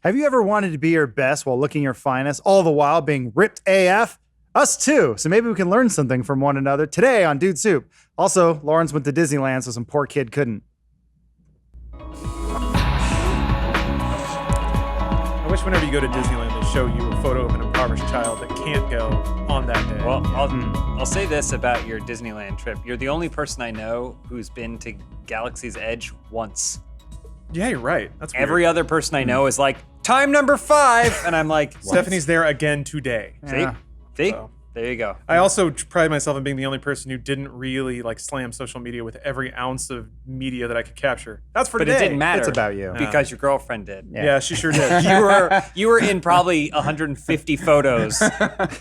Have you ever wanted to be your best while looking your finest, all the while being ripped AF? Us too. So maybe we can learn something from one another today on Dude Soup. Also, Lawrence went to Disneyland, so some poor kid couldn't. I wish whenever you go to Disneyland, they show you a photo of an impoverished child that can't go on that day. Well, I'll say this about your Disneyland trip. You're the only person I know who's been to Galaxy's Edge once. Yeah, you're right. That's weird. Every other person I know is like, time number 5. And I'm like, Stephanie's there again today. see? See? So. There you go. I also pride myself on being the only person who didn't really slam social media with every ounce of media that I could capture. That's for But today. it didn't matter. It's about you. Because your girlfriend did. Yeah, she sure did. You were in probably 150 photos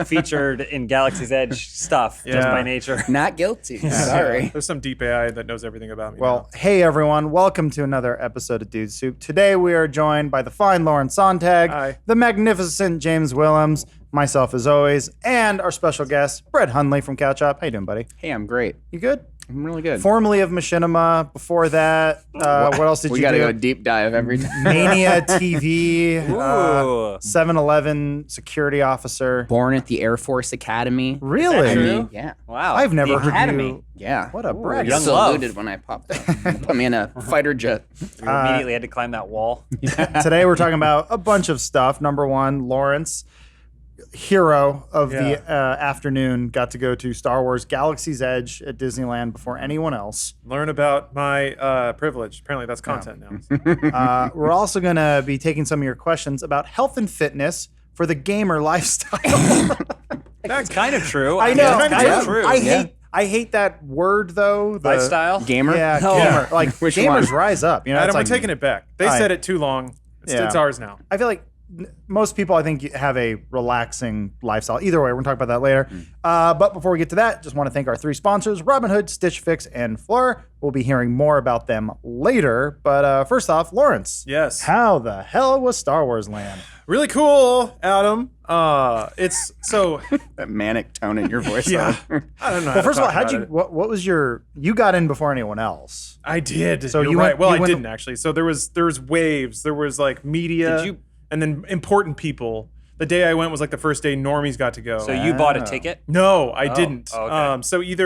featured in Galaxy's Edge stuff just Yeah. by nature. Not guilty. Sorry. There's some deep AI that knows everything about me. Well, hey everyone, welcome to another episode of Dude Soup. Today we are joined by the fine Lauren Sontag, Hi. the magnificent James Willems, myself as always, and our special guest, Brett Hundley from Couch Up. How you doing, buddy? Hey, I'm great. You good? I'm really good. Formerly of Machinima. Before that, what else did we you gotta do? go deep dive every time. Mania TV, Ooh. 7-Eleven security officer. Born at the Air Force Academy. Really? I true? mean, yeah. Wow. I've never The heard Academy. you. Yeah. What a brag. young Saluted love. when I popped up. Put me in a fighter jet. You immediately had to climb that wall. Today we're talking about a bunch of stuff. Number one, Lawrence, hero of the afternoon, got to go to Star Wars Galaxy's Edge at Disneyland before anyone else. learn about my privilege. Apparently that's content now. We're also going to be taking some of your questions about health and fitness for the gamer lifestyle. That's kind of true. I know. It's kind of true. I hate that word though. The Lifestyle? Gamer? Yeah, Oh. gamer. Like Which gamers one? rise up. You know, Adam, it's we're like, taking it back. They said it too long. It's ours now. I feel like most people, I think, have a relaxing lifestyle. Either way, we're going to talk about that later. But before we get to that, just want to thank our 3 sponsors, Robinhood, Stitch Fix, and Fleur. We'll be hearing more about them later. But first off, Lawrence. Yes. How the hell was Star Wars Land? Really cool, Adam. It's so That manic tone in your voice. yeah. though. I don't know. Well, first of all, how'd what was your, you got in before anyone else. I did. So So you you're went- right. Well, you I went- didn't actually. So there was waves. There was like media, Did you- and then important people. The day I went was like the first day normies got to go. So you bought a ticket? No, I didn't. Oh, okay. So you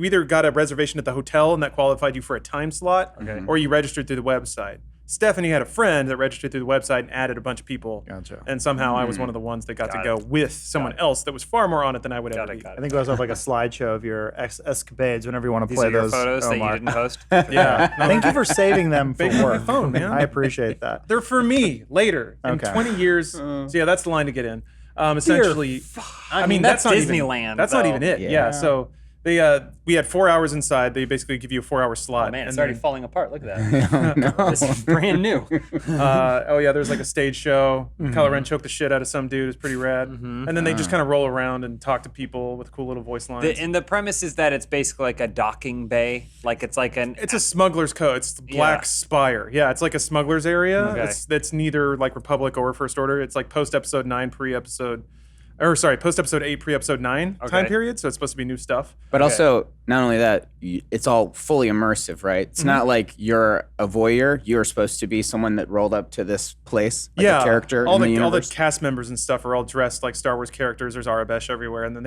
either got a reservation at the hotel and that qualified you for a time slot, or you registered through the website. Stephanie had a friend that registered through the website and added a bunch of people. Gotcha. And somehow I was one of the ones that got to Got go it. with someone else that was far more on it than I would Got ever it, be. got I it. think we also have like a slideshow of your escapades whenever you want to These play are your those. photos that Omar. you didn't post? Yeah. No, Thank you for saving them for Big on my work. phone, man. I appreciate that. They're for me later in Okay. 20 years. So yeah, that's the line to get in. Essentially, I mean that's not Disneyland, Even, that's not though. even it. Yeah. Yeah. So they we had 4 hours inside. They basically give you a 4-hour slot. Oh, man, it's and already then- falling apart. Look at that. No. This is brand new. oh yeah, there's like a stage show. Kylo Ren choked the shit out of some dude. It's pretty rad. And then they just kind of roll around and talk to people with cool little voice lines. And the premise is that it's basically like a docking bay. Like it's like an... It's a smuggler's code. It's Black Yeah. Spire. Yeah, it's like a smuggler's area. Okay. It's neither like Republic or First Order. It's like post episode 9, post episode 8, pre episode 9 time Okay. period. So it's supposed to be new stuff. But also, not only that, it's all fully immersive, right? It's not like you're a voyeur. You're supposed to be someone that rolled up to this place, like a character all in the all the universe. cast members and stuff are all dressed like Star Wars characters. There's Arabesh everywhere, and then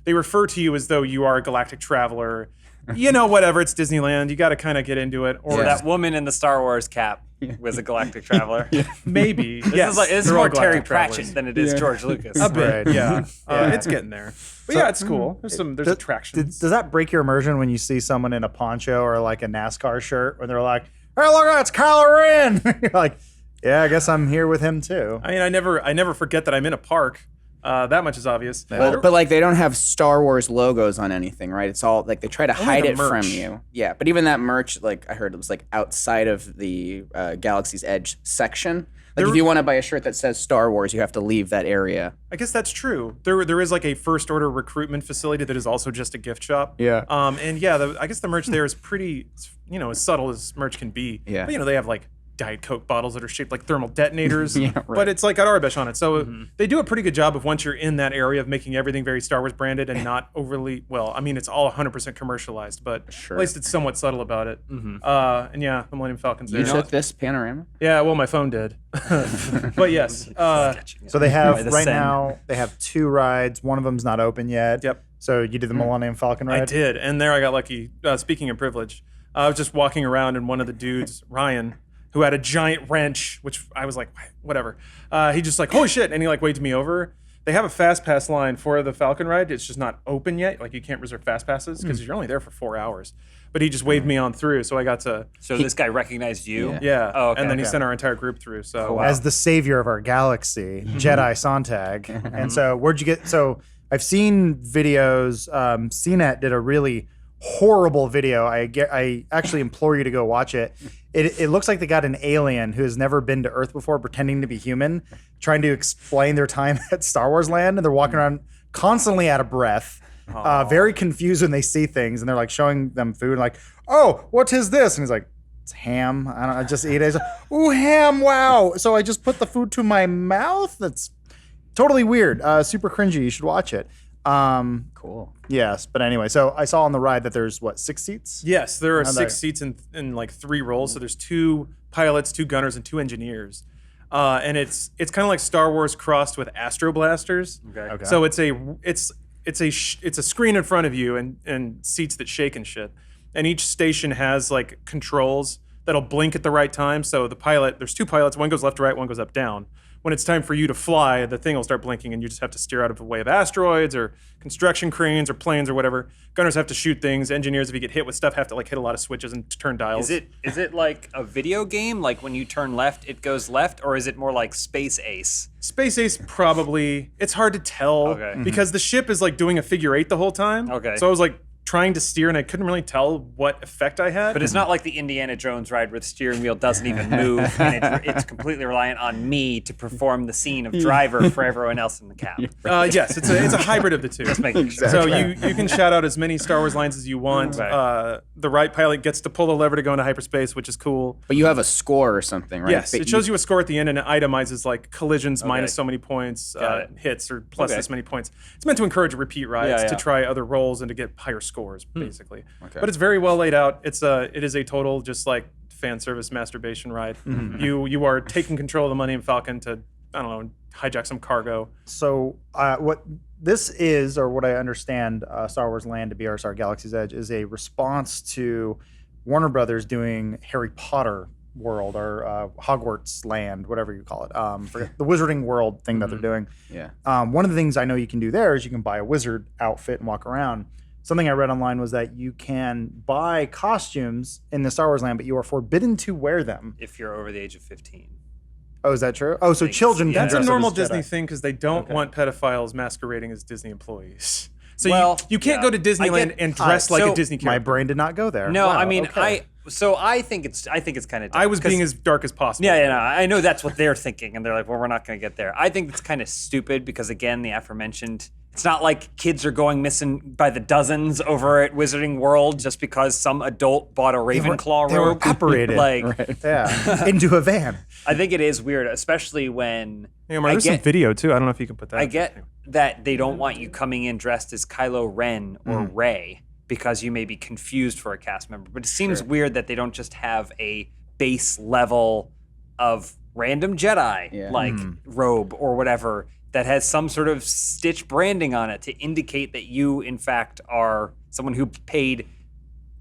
they refer to you as though you are a galactic traveler. You know, whatever. It's Disneyland. You got to kind of get into it, or Or that woman in the Star Wars cap was a galactic traveler. maybe. This is they're more all Terry galactic travelers. Pratchett than it is George Lucas. A bit, Right. yeah. It's getting there. But yeah, it's cool. There's attractions. Does that break your immersion when you see someone in a poncho or like a NASCAR shirt when they're like, "Hey, look, it's Kylo Ren." You're like, "Yeah, I guess I'm here with him too." I mean, I never forget that I'm in a park. That much is obvious. But like they don't have Star Wars logos on anything, right? It's all like they try to hide the it from merch. you. Yeah, but even that merch, like I heard it was like outside of the Galaxy's Edge section. Like if you want to buy a shirt that says Star Wars, you have to leave that area. I guess that's true. There is like a First Order recruitment facility that is also just a gift shop. Yeah. And yeah, I guess the merch there is pretty, as subtle as merch can be. Yeah. But they have like Diet Coke bottles that are shaped like thermal detonators, Yeah, right. but it's like got Arabesh on it. So they do a pretty good job of once you're in that area of making everything very Star Wars branded and not overly, well, I mean, it's all 100% commercialized, but at least it's somewhat subtle about it. And yeah, the Millennium Falcon's there. You took this panorama? Yeah, well, my phone did. But yes. So they have By the right Sen. now. They have 2 rides. One of them's not open yet. Yep. So you did the Millennium Falcon ride. I did, and there I got lucky. Speaking of privilege, I was just walking around, and one of the dudes, Ryan, who had a giant wrench, which I was like, whatever. He just like, holy shit, and he like waved me over. They have a fast pass line for the Falcon ride. It's just not open yet. Like you can't reserve fast passes because you're only there for 4 hours. But he just waved me on through, so I got to. So this guy recognized you? Yeah. Oh, okay. And then he sent our entire group through. So As the savior of our galaxy, Jedi Sontag. And so where'd you get? So I've seen videos. CNET did a really horrible video. I actually implore you to go watch it. It looks like they got an alien who has never been to Earth before, pretending to be human, trying to explain their time at Star Wars Land, and they're walking around constantly out of breath, very confused when they see things, and they're like showing them food, like, "Oh, what is this?" And he's like, "It's ham. I just eat it." He's like, "Ooh, ham! Wow!" So I just put the food to my mouth. That's totally weird. Super cringy. You should watch it. Cool. Yes, but anyway, so I saw on the ride that there's 6 seats? yes, there are How'd 6 that- seats in like 3 roles. So there's 2 pilots, 2 gunners, and 2 engineers. And it's kind of like Star Wars crossed with Astro Blasters. Okay. So it's a screen in front of you and seats that shake and shit. And each station has like controls that'll blink at the right time. So the pilot, there's 2 pilots, one goes left to right, one goes up down. When it's time for you to fly, the thing will start blinking and you just have to steer out of the way of asteroids or construction cranes or planes or whatever. Gunners have to shoot things. Engineers, if you get hit with stuff, have to like hit a lot of switches and turn dials. Is it like a video game? Like when you turn left, it goes left, or is it more like Space Ace? Space Ace probably, it's hard to tell Okay. because the ship is like doing a figure 8 the whole time. Okay. So I was like trying to steer and I couldn't really tell what effect I had. But it's not like the Indiana Jones ride where the steering wheel doesn't even move, and it's completely reliant on me to perform the scene of driver for everyone else in the cab. Yes, it's a hybrid of the two. Making sure. So you can shout out as many Star Wars lines as you want. Right. The right pilot gets to pull the lever to go into hyperspace, which is cool. But you have a score or something, right? Yes, But it shows you a score at the end and it itemizes like collisions minus so many points, Got it. hits or plus Okay. this many points. It's meant to encourage repeat rides Yeah, to yeah. try other roles and to get higher scores, basically. Okay. But it's very well laid out. It is a total just like fan service masturbation ride. You are taking control of the Millennium Falcon to, I don't know, hijack some cargo. So what this is, or what I understand Star Wars Land to be, or Star Galaxy's Edge, is a response to Warner Brothers doing Harry Potter World or Hogwarts Land, whatever you call it. Forget the Wizarding World thing that they're doing. Yeah. One of the things I know you can do there is you can buy a wizard outfit and walk around. Something I read online was that you can buy costumes in the Star Wars Land, but you are forbidden to wear them. If you're over the age of 15. Oh, is that true? Oh, so Thanks. children Yeah, can That's a dress up normal as Disney Jedi. thing because they don't want pedophiles masquerading as Disney employees. So Well, you can't yeah. go to Disneyland and dress like so a Disney My character. brain did not go there. No, Wow, I mean, okay. I think it's kind of. I was being as dark as possible. Yeah, no, I know that's what they're thinking, and they're like, well, we're not going to get there. I think it's kind of stupid because, again, the aforementioned, it's not like kids are going missing by the dozens over at Wizarding World just because some adult bought a Ravenclaw They were robe. operated. Yeah, into a van. I think it is weird, especially when Yeah, there's some video too. I don't know if you can put that. I get that they don't want you coming in dressed as Kylo Ren or Rey because you may be confused for a cast member. But it seems weird that they don't just have a base level of random Jedi like robe or whatever that has some sort of stitch branding on it to indicate that you, in fact, are someone who paid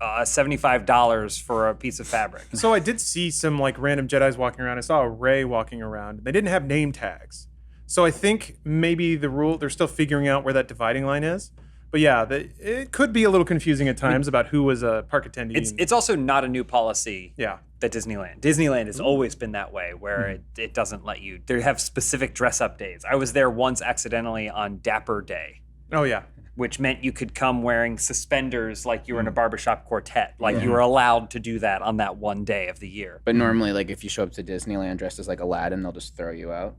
$75 for a piece of fabric. So I did see some like random Jedis walking around. I saw a Rey walking around. They didn't have name tags. So I think maybe they're still figuring out where that dividing line is. But yeah, it could be a little confusing at times about who was a park attendee. It's also not a new policy. Yeah. That Disneyland has always been that way, where it doesn't let you. They have specific dress up days. I was there once accidentally on Dapper Day, Oh yeah. which meant you could come wearing suspenders like you were in a barbershop quartet. Like you were allowed to do that on that one day of the year. But normally, like if you show up to Disneyland dressed as like Aladdin, they'll just throw you out.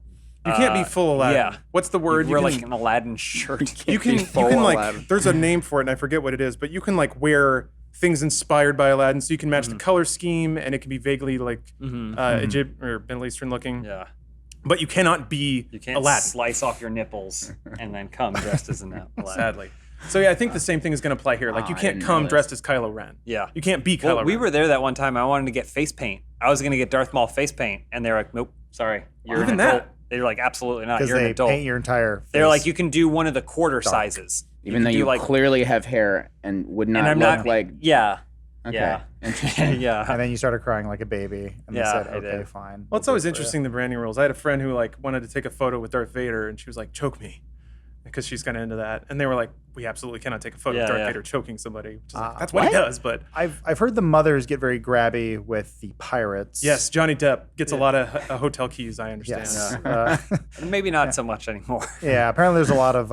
You can't be full Aladdin. yeah. What's the word? You wear like an Aladdin shirt. you can full like Aladdin. there's a name for it and I forget what it is, but you can like wear things inspired by Aladdin, so you can match the color scheme, and it can be vaguely like Egypt or Middle Eastern looking. Yeah. But you cannot be You can't Aladdin. slice off your nipples and then come dressed as an Aladdin. Sadly. So yeah, I think the same thing is going to apply here. Like you I can't didn't come know dressed as Kylo Ren. Yeah. You can't be Kylo Well, Ren. we were there that one time. I wanted to get face paint. I was going to get Darth Maul face paint, and they're like, "Nope, sorry, you're Even an adult." that? They're like, "Absolutely not. Because You're an they adult." paint your entire face. They're like, "You can do one of the quarter sizes." Even though can do, you like, clearly have hair and would not and I'm look not like. Yeah. Okay. Yeah. Interesting. Yeah. And then you started crying like a baby. And Yeah, they said, I okay, did. fine. Well, it's we'll always do it for interesting, the branding rules. I had a friend who like wanted to take a photo with Darth Vader, and she was like, "Choke me," because she's kind of into that. And they were like, "We absolutely cannot take a photo Yeah, with Darth yeah. Vader choking somebody." Which is like, that's what he does. But I've heard the mothers get very grabby with the pirates. yes, Johnny Depp gets a lot of hotel keys. I understand. Yes. Maybe not so much anymore. Yeah, apparently there's a lot of,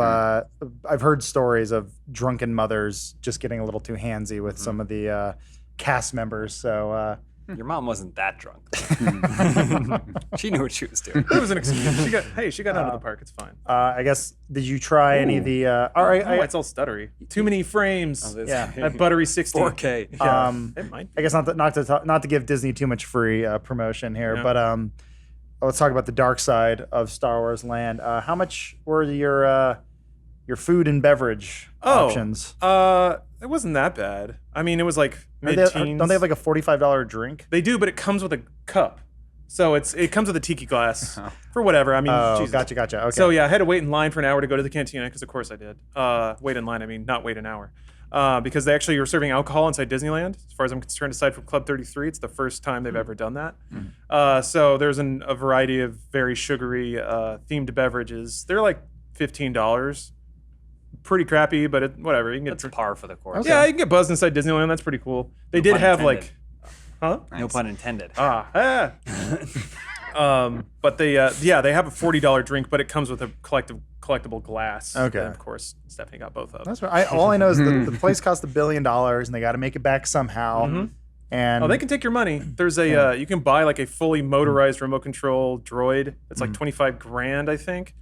I've heard stories of drunken mothers just getting a little too handsy with some of the cast members. So, Your mom wasn't that drunk. She knew what she was doing. It was an excuse. She got out of the park. It's fine. I guess, did you try any of the, all right, Oh, it's all stuttery. Too many frames. yeah. At buttery 60. 4K. Yeah, Um, it might. I guess not to give Disney too much free promotion here, Yeah. but let's talk about the dark side of Star Wars Land. How much were your food and beverage options? It wasn't that bad. I mean, it was like Don't mid-teens. they have like a $45 drink? They do, but it comes with a cup. So it comes with a tiki glass for whatever. I mean, Oh, Jesus. gotcha. Okay. So yeah, I had to wait in line for an hour to go to the cantina because of course I did. Wait in line. I mean, not wait an hour. Because they actually were serving alcohol inside Disneyland. As far as I'm concerned, aside from Club 33, it's the first time they've ever done that. So there's a variety of very sugary themed beverages. They're like $15. Pretty crappy, but whatever. You can get That's par for the course. yeah, you can get buzzed inside Disneyland. That's pretty cool. They did pun have intended. huh? No pun intended. But they have a $40 drink, but it comes with a collectible glass. Okay. And of course, Stephanie got both of them. That's right. All I know is the place cost $1 billion and they got to make it back somehow. And Oh, they can take your money. There's a you can buy like a fully motorized remote control droid. It's like 25 grand, I think.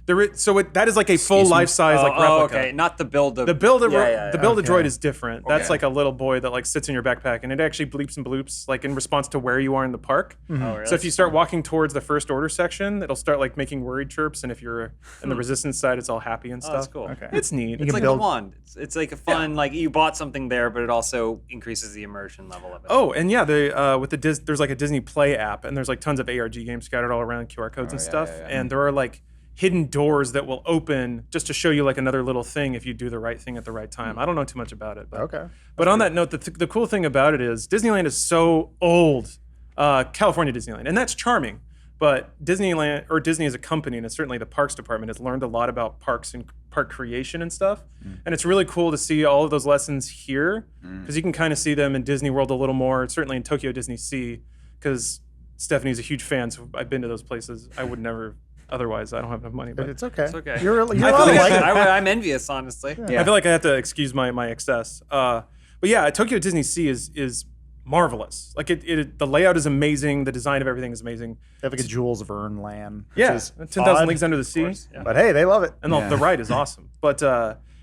That is like a full life size like replica. Okay, not the build. The build a Okay. droid is different. That's Okay. like a little boy that like sits in your backpack, and it actually bleeps and bloops like in response to where you are in the park. Oh, really? So if you start walking towards the first order section, it'll start like making worried chirps, and if you're in the resistance side, it's all happy and stuff. that's cool. Okay. It's neat. You It's can like build- a wand. It's like a fun, like you bought something there, but it also increases the immersion level of it. Oh, and yeah, there's like a Disney Play app, and there's like tons of ARG games scattered all around, QR codes and stuff, and there are like hidden doors that will open just to show you like another little thing if you do the right thing at the right time. I don't know too much about it, but Okay. But on that note, the cool thing about it is Disneyland is so old, California Disneyland, and that's charming. But Disneyland, or Disney as a company, and certainly the parks department, has learned a lot about parks and park creation and stuff. And it's really cool to see all of those lessons here, because you can kind of see them in Disney World a little more, certainly in Tokyo Disney Sea, because Stephanie's a huge fan, so I've been to those places. I would never, otherwise, I don't have enough money. But It's okay. It's okay. You're I feel allowed to like like it. I'm envious, honestly. I feel like I have to excuse my excess. But yeah, Tokyo Disney Sea is marvelous. Like the layout is amazing. The design of everything is amazing. They have like a Jules Verne land. Which Yeah, is 10,000 odd, Leagues Under the Sea. But hey, they love it. And the ride is awesome. But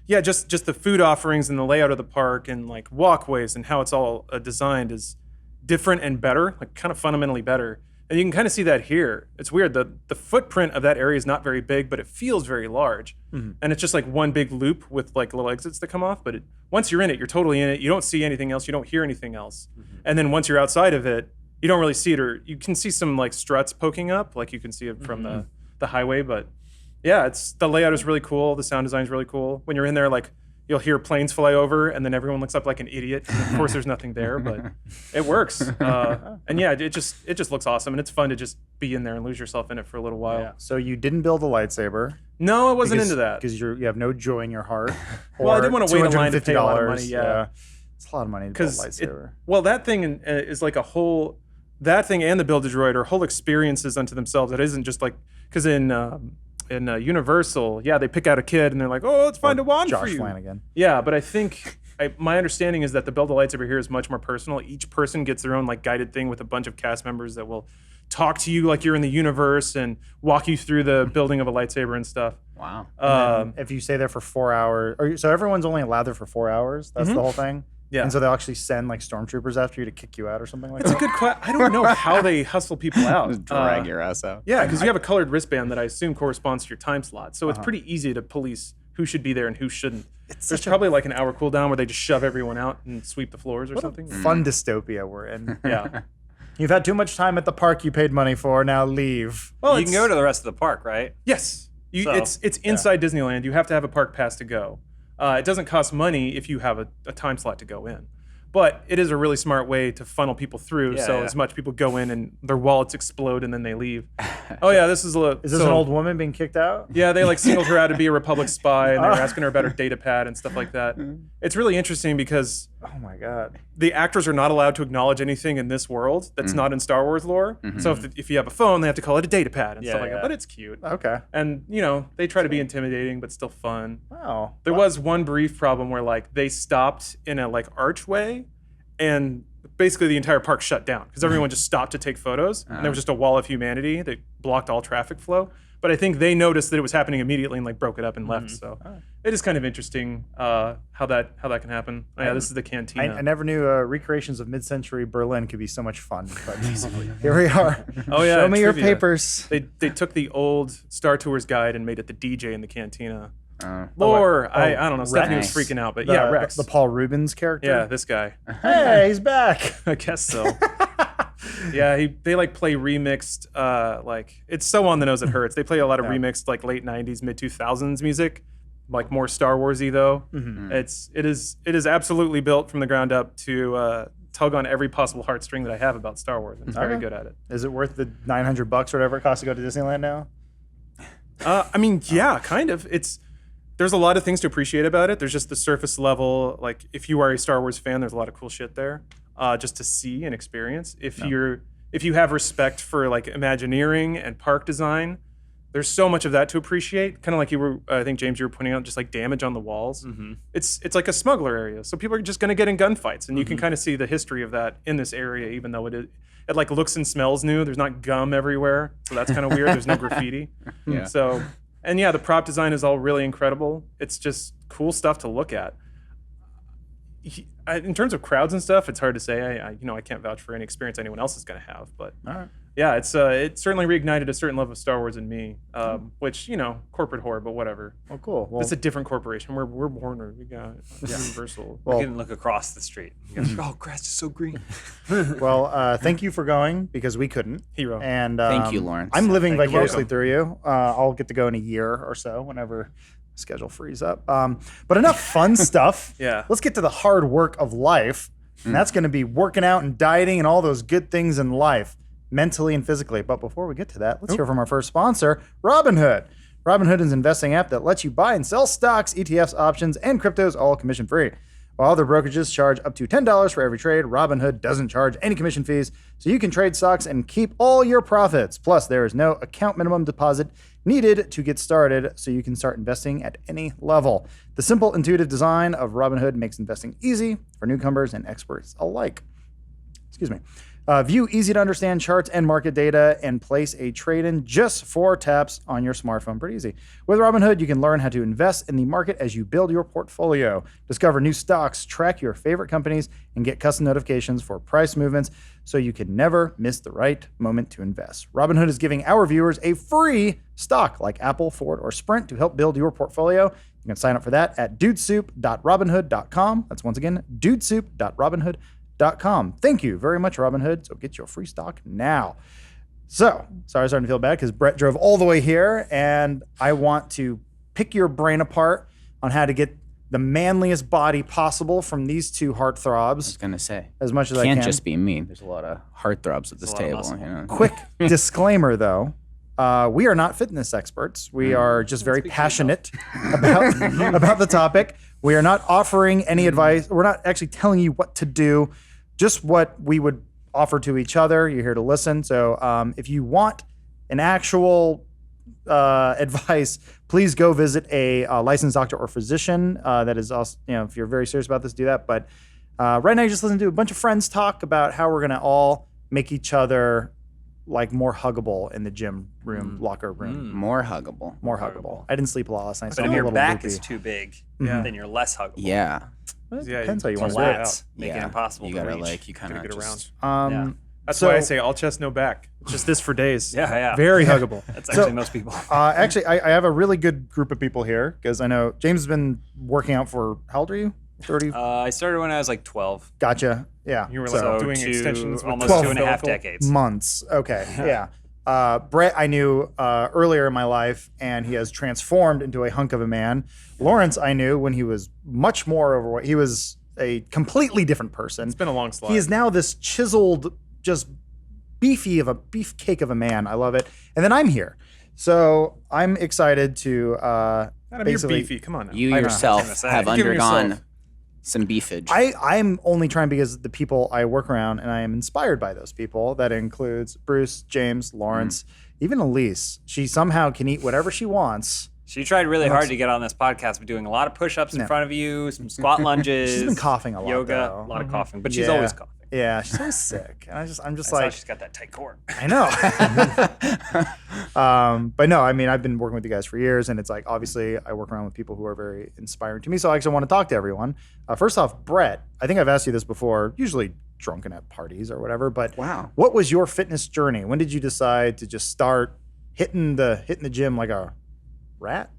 yeah, just the food offerings and the layout of the park and like walkways and how it's all designed is different and better, like kind of fundamentally better. And you can kind of see that here. It's weird. The footprint of that area is not very big, but it feels very large. And it's just like one big loop with like little exits that come off. But once you're in it, you're totally in it. You don't see anything else. You don't hear anything else. And then once you're outside of it, you don't really see it, or you can see some like struts poking up, like you can see it from the highway. But yeah, the layout is really cool. The sound design is really cool. When you're in there, like you'll hear planes fly over, and then everyone looks up like an idiot. Of course, there's nothing there, but it works. And yeah, it just looks awesome, and it's fun to just be in there and lose yourself in it for a little while. So you didn't build a lightsaber. No, I wasn't into that. Because you have no joy in your heart. Well, I didn't want to wait in line to pay a lot of $250. money. Yeah. It's a lot of money to build a Because lightsaber. that thing is like that thing and the Build-A-Droid are whole experiences unto themselves. It isn't just like, because in Universal, yeah, they pick out a kid and they're like, oh, let's find a wand Josh for you. Flanagan. Yeah, but I think my understanding is that the Build a Lightsaber here is much more personal. Each person gets their own like guided thing with a bunch of cast members that will talk to you like you're in the universe and walk you through the building of a lightsaber and stuff. Wow. If you stay there for 4 hours, so everyone's only allowed there for 4 hours. That's the whole thing. Yeah. And so they'll actually send like stormtroopers after you to kick you out or something like It's a that. good question. I don't know how they hustle people out. Just drag your ass out. Yeah, because you have a colored wristband that I assume corresponds to your time slot. So Uh-huh. it's pretty easy to police who should be there and who shouldn't. There's probably like an hour cooldown where they just shove everyone out and sweep the floors or something. Fun dystopia we're in. Yeah. You've had too much time at the park you paid money for. Now leave. Well, You can go to the rest of the park, right? Yes. So, It's inside Disneyland. You have to have a park pass to go. It doesn't cost money if you have a time slot to go in. But it is a really smart way to funnel people through. Yeah, so yeah. as much people go in and their wallets explode and then they leave. Oh yeah, this is a. Is this an old woman being kicked out? Yeah, they like singled her out to be a Republic spy, and they were asking her about her data pad and stuff like that. It's really interesting because Oh my God. the actors are not allowed to acknowledge anything in this world that's not in Star Wars lore. So if you have a phone, they have to call it a data pad and stuff like yeah. that. But it's cute, Okay. and they try to be intimidating but still fun. Wow. There was one brief problem where like they stopped in a like archway, and basically the entire park shut down because everyone just stopped to take photos, and there was just a wall of humanity that blocked all traffic flow. But I think they noticed that it was happening immediately and like broke it up and left. So it is kind of interesting how that can happen. Oh, yeah, this is the cantina. I never knew recreations of mid-century Berlin could be so much fun. But here we are. Oh, yeah, Show me your trivia. papers. They took the old Star Tours guide and made it the DJ in the cantina. Oh. Or I don't know. Stephanie was Rex. freaking out, but The- yeah, Rex. The Paul Rubens character. Yeah, this guy. Hey, he's back. I guess so. Yeah, they like play remixed. Like it's so on the nose it hurts. They play a lot of remixed like late '90s, mid 2000s music, like more Star Warsy though. It is absolutely built from the ground up to tug on every possible heartstring that I have about Star Wars. And it's very Okay. good at it. Is it worth the $900 or whatever it costs to go to Disneyland now? I mean, yeah, kind of. There's a lot of things to appreciate about it. There's just the surface level. Like, if you are a Star Wars fan, there's a lot of cool shit there, just to see and experience. If you have respect for like Imagineering and park design, there's so much of that to appreciate. Kind of like you were, I think James, you were pointing out, just like damage on the walls. It's like a smuggler area, so people are just going to get in gunfights, and you can kind of see the history of that in this area, even though it like looks and smells new. There's not gum everywhere, so that's kind of weird. There's no graffiti. Yeah. So. And yeah, the prop design is all really incredible. It's just cool stuff to look at. In terms of crowds and stuff, it's hard to say. I can't vouch for any experience anyone else is going to have. But All right. yeah, it certainly reignited a certain love of Star Wars in me, which, corporate whore, but whatever. Well, cool. Well, It's a different corporation. We're Warner. We got Universal. You can look across the street. You go, oh, grass is so green. thank you for going because we couldn't. Hero. And Thank you, Lawrence. I'm living Thank you. vicariously Welcome. through you. I'll get to go in a year or so whenever schedule frees up. But enough fun stuff. Yeah. Let's get to the hard work of life. And that's going to be working out and dieting and all those good things in life, mentally and physically. But before we get to that, let's hear from our first sponsor, Robinhood. Robinhood is an investing app that lets you buy and sell stocks, ETFs, options, and cryptos all commission free. While other brokerages charge up to $10 for every trade, Robinhood doesn't charge any commission fees, so you can trade stocks and keep all your profits. Plus, there is no account minimum deposit needed to get started, so you can start investing at any level. The simple, intuitive design of Robinhood makes investing easy for newcomers and experts alike. Excuse me. View easy-to-understand charts and market data and place a trade-in just 4 taps on your smartphone. Pretty easy. With Robinhood, you can learn how to invest in the market as you build your portfolio. Discover new stocks, track your favorite companies, and get custom notifications for price movements so you can never miss the right moment to invest. Robinhood is giving our viewers a free stock like Apple, Ford, or Sprint to help build your portfolio. You can sign up for that at dudesoup.robinhood.com. That's once again, dudesoup.robinhood.com. Thank you very much, Robinhood. So get your free stock now. So, sorry, I'm starting to feel bad because Brett drove all the way here, and I want to pick your brain apart on how to get the manliest body possible from these two heartthrobs I was gonna say, as much as I can't can. just be me. There's a lot of heartthrobs at this lot of table. muscle. You know? Quick disclaimer, though. We are not fitness experts. We are just very passionate about the topic. We are not offering any advice. We're not actually telling you what to do, just what we would offer to each other. You're here to listen. So if you want an actual advice, please go visit a licensed doctor or physician. That is also, if you're very serious about this, do that. But right now, you just listen to a bunch of friends talk about how we're going to all make each other like more huggable in the gym room, locker room. More huggable. More huggable. I didn't sleep a lot last night, so But I'm if a your little back loopy. is too big, Yeah. then you're less huggable. Yeah. It Yeah, depends how you it's want a to do it. Lats make it impossible You to gotta reach. like you kind Gotta of get just around. That's So- why I say all chest, no back. It's just this for days. Yeah. Very huggable. That's actually most people. Actually, I have a really good group of people here because I know James has been working out for, how old are you? 30? I started when I was like 12. Gotcha. Yeah. You were like So, doing extensions with almost 12 2.5 umbilical. decades. months. Okay. Yeah. Brett, I knew earlier in my life, and he has transformed into a hunk of a man. Lawrence, I knew when he was much more overweight. He was a completely different person. It's been a long slide. He is now this chiseled, just beefcake of a man. I love it. And then I'm here. So I'm excited to Adam, you're basically. beefy. Come on now. you I know. yourself I was gonna say. have You're giving undergone yourself- some beefage. I'm only trying because the people I work around and I am inspired by those people. That includes Bruce, James, Lawrence, even Elise. She somehow can eat whatever she wants. She tried really hard to get on this podcast, but doing a lot of push-ups in front of you, some squat lunges. She's been coughing a lot, yoga, though. a lot of coughing, but she's Yeah. always coughing. Yeah, she's always sick. And I'm just That's how like, she's got that tight core. I know. But no, I mean, I've been working with you guys for years, and it's like, obviously, I work around with people who are very inspiring to me. So I actually want to talk to everyone. First off, Brett, I think I've asked you this before, usually drunken at parties or whatever, but Wow. what was your fitness journey? When did you decide to just start hitting the gym like a rat?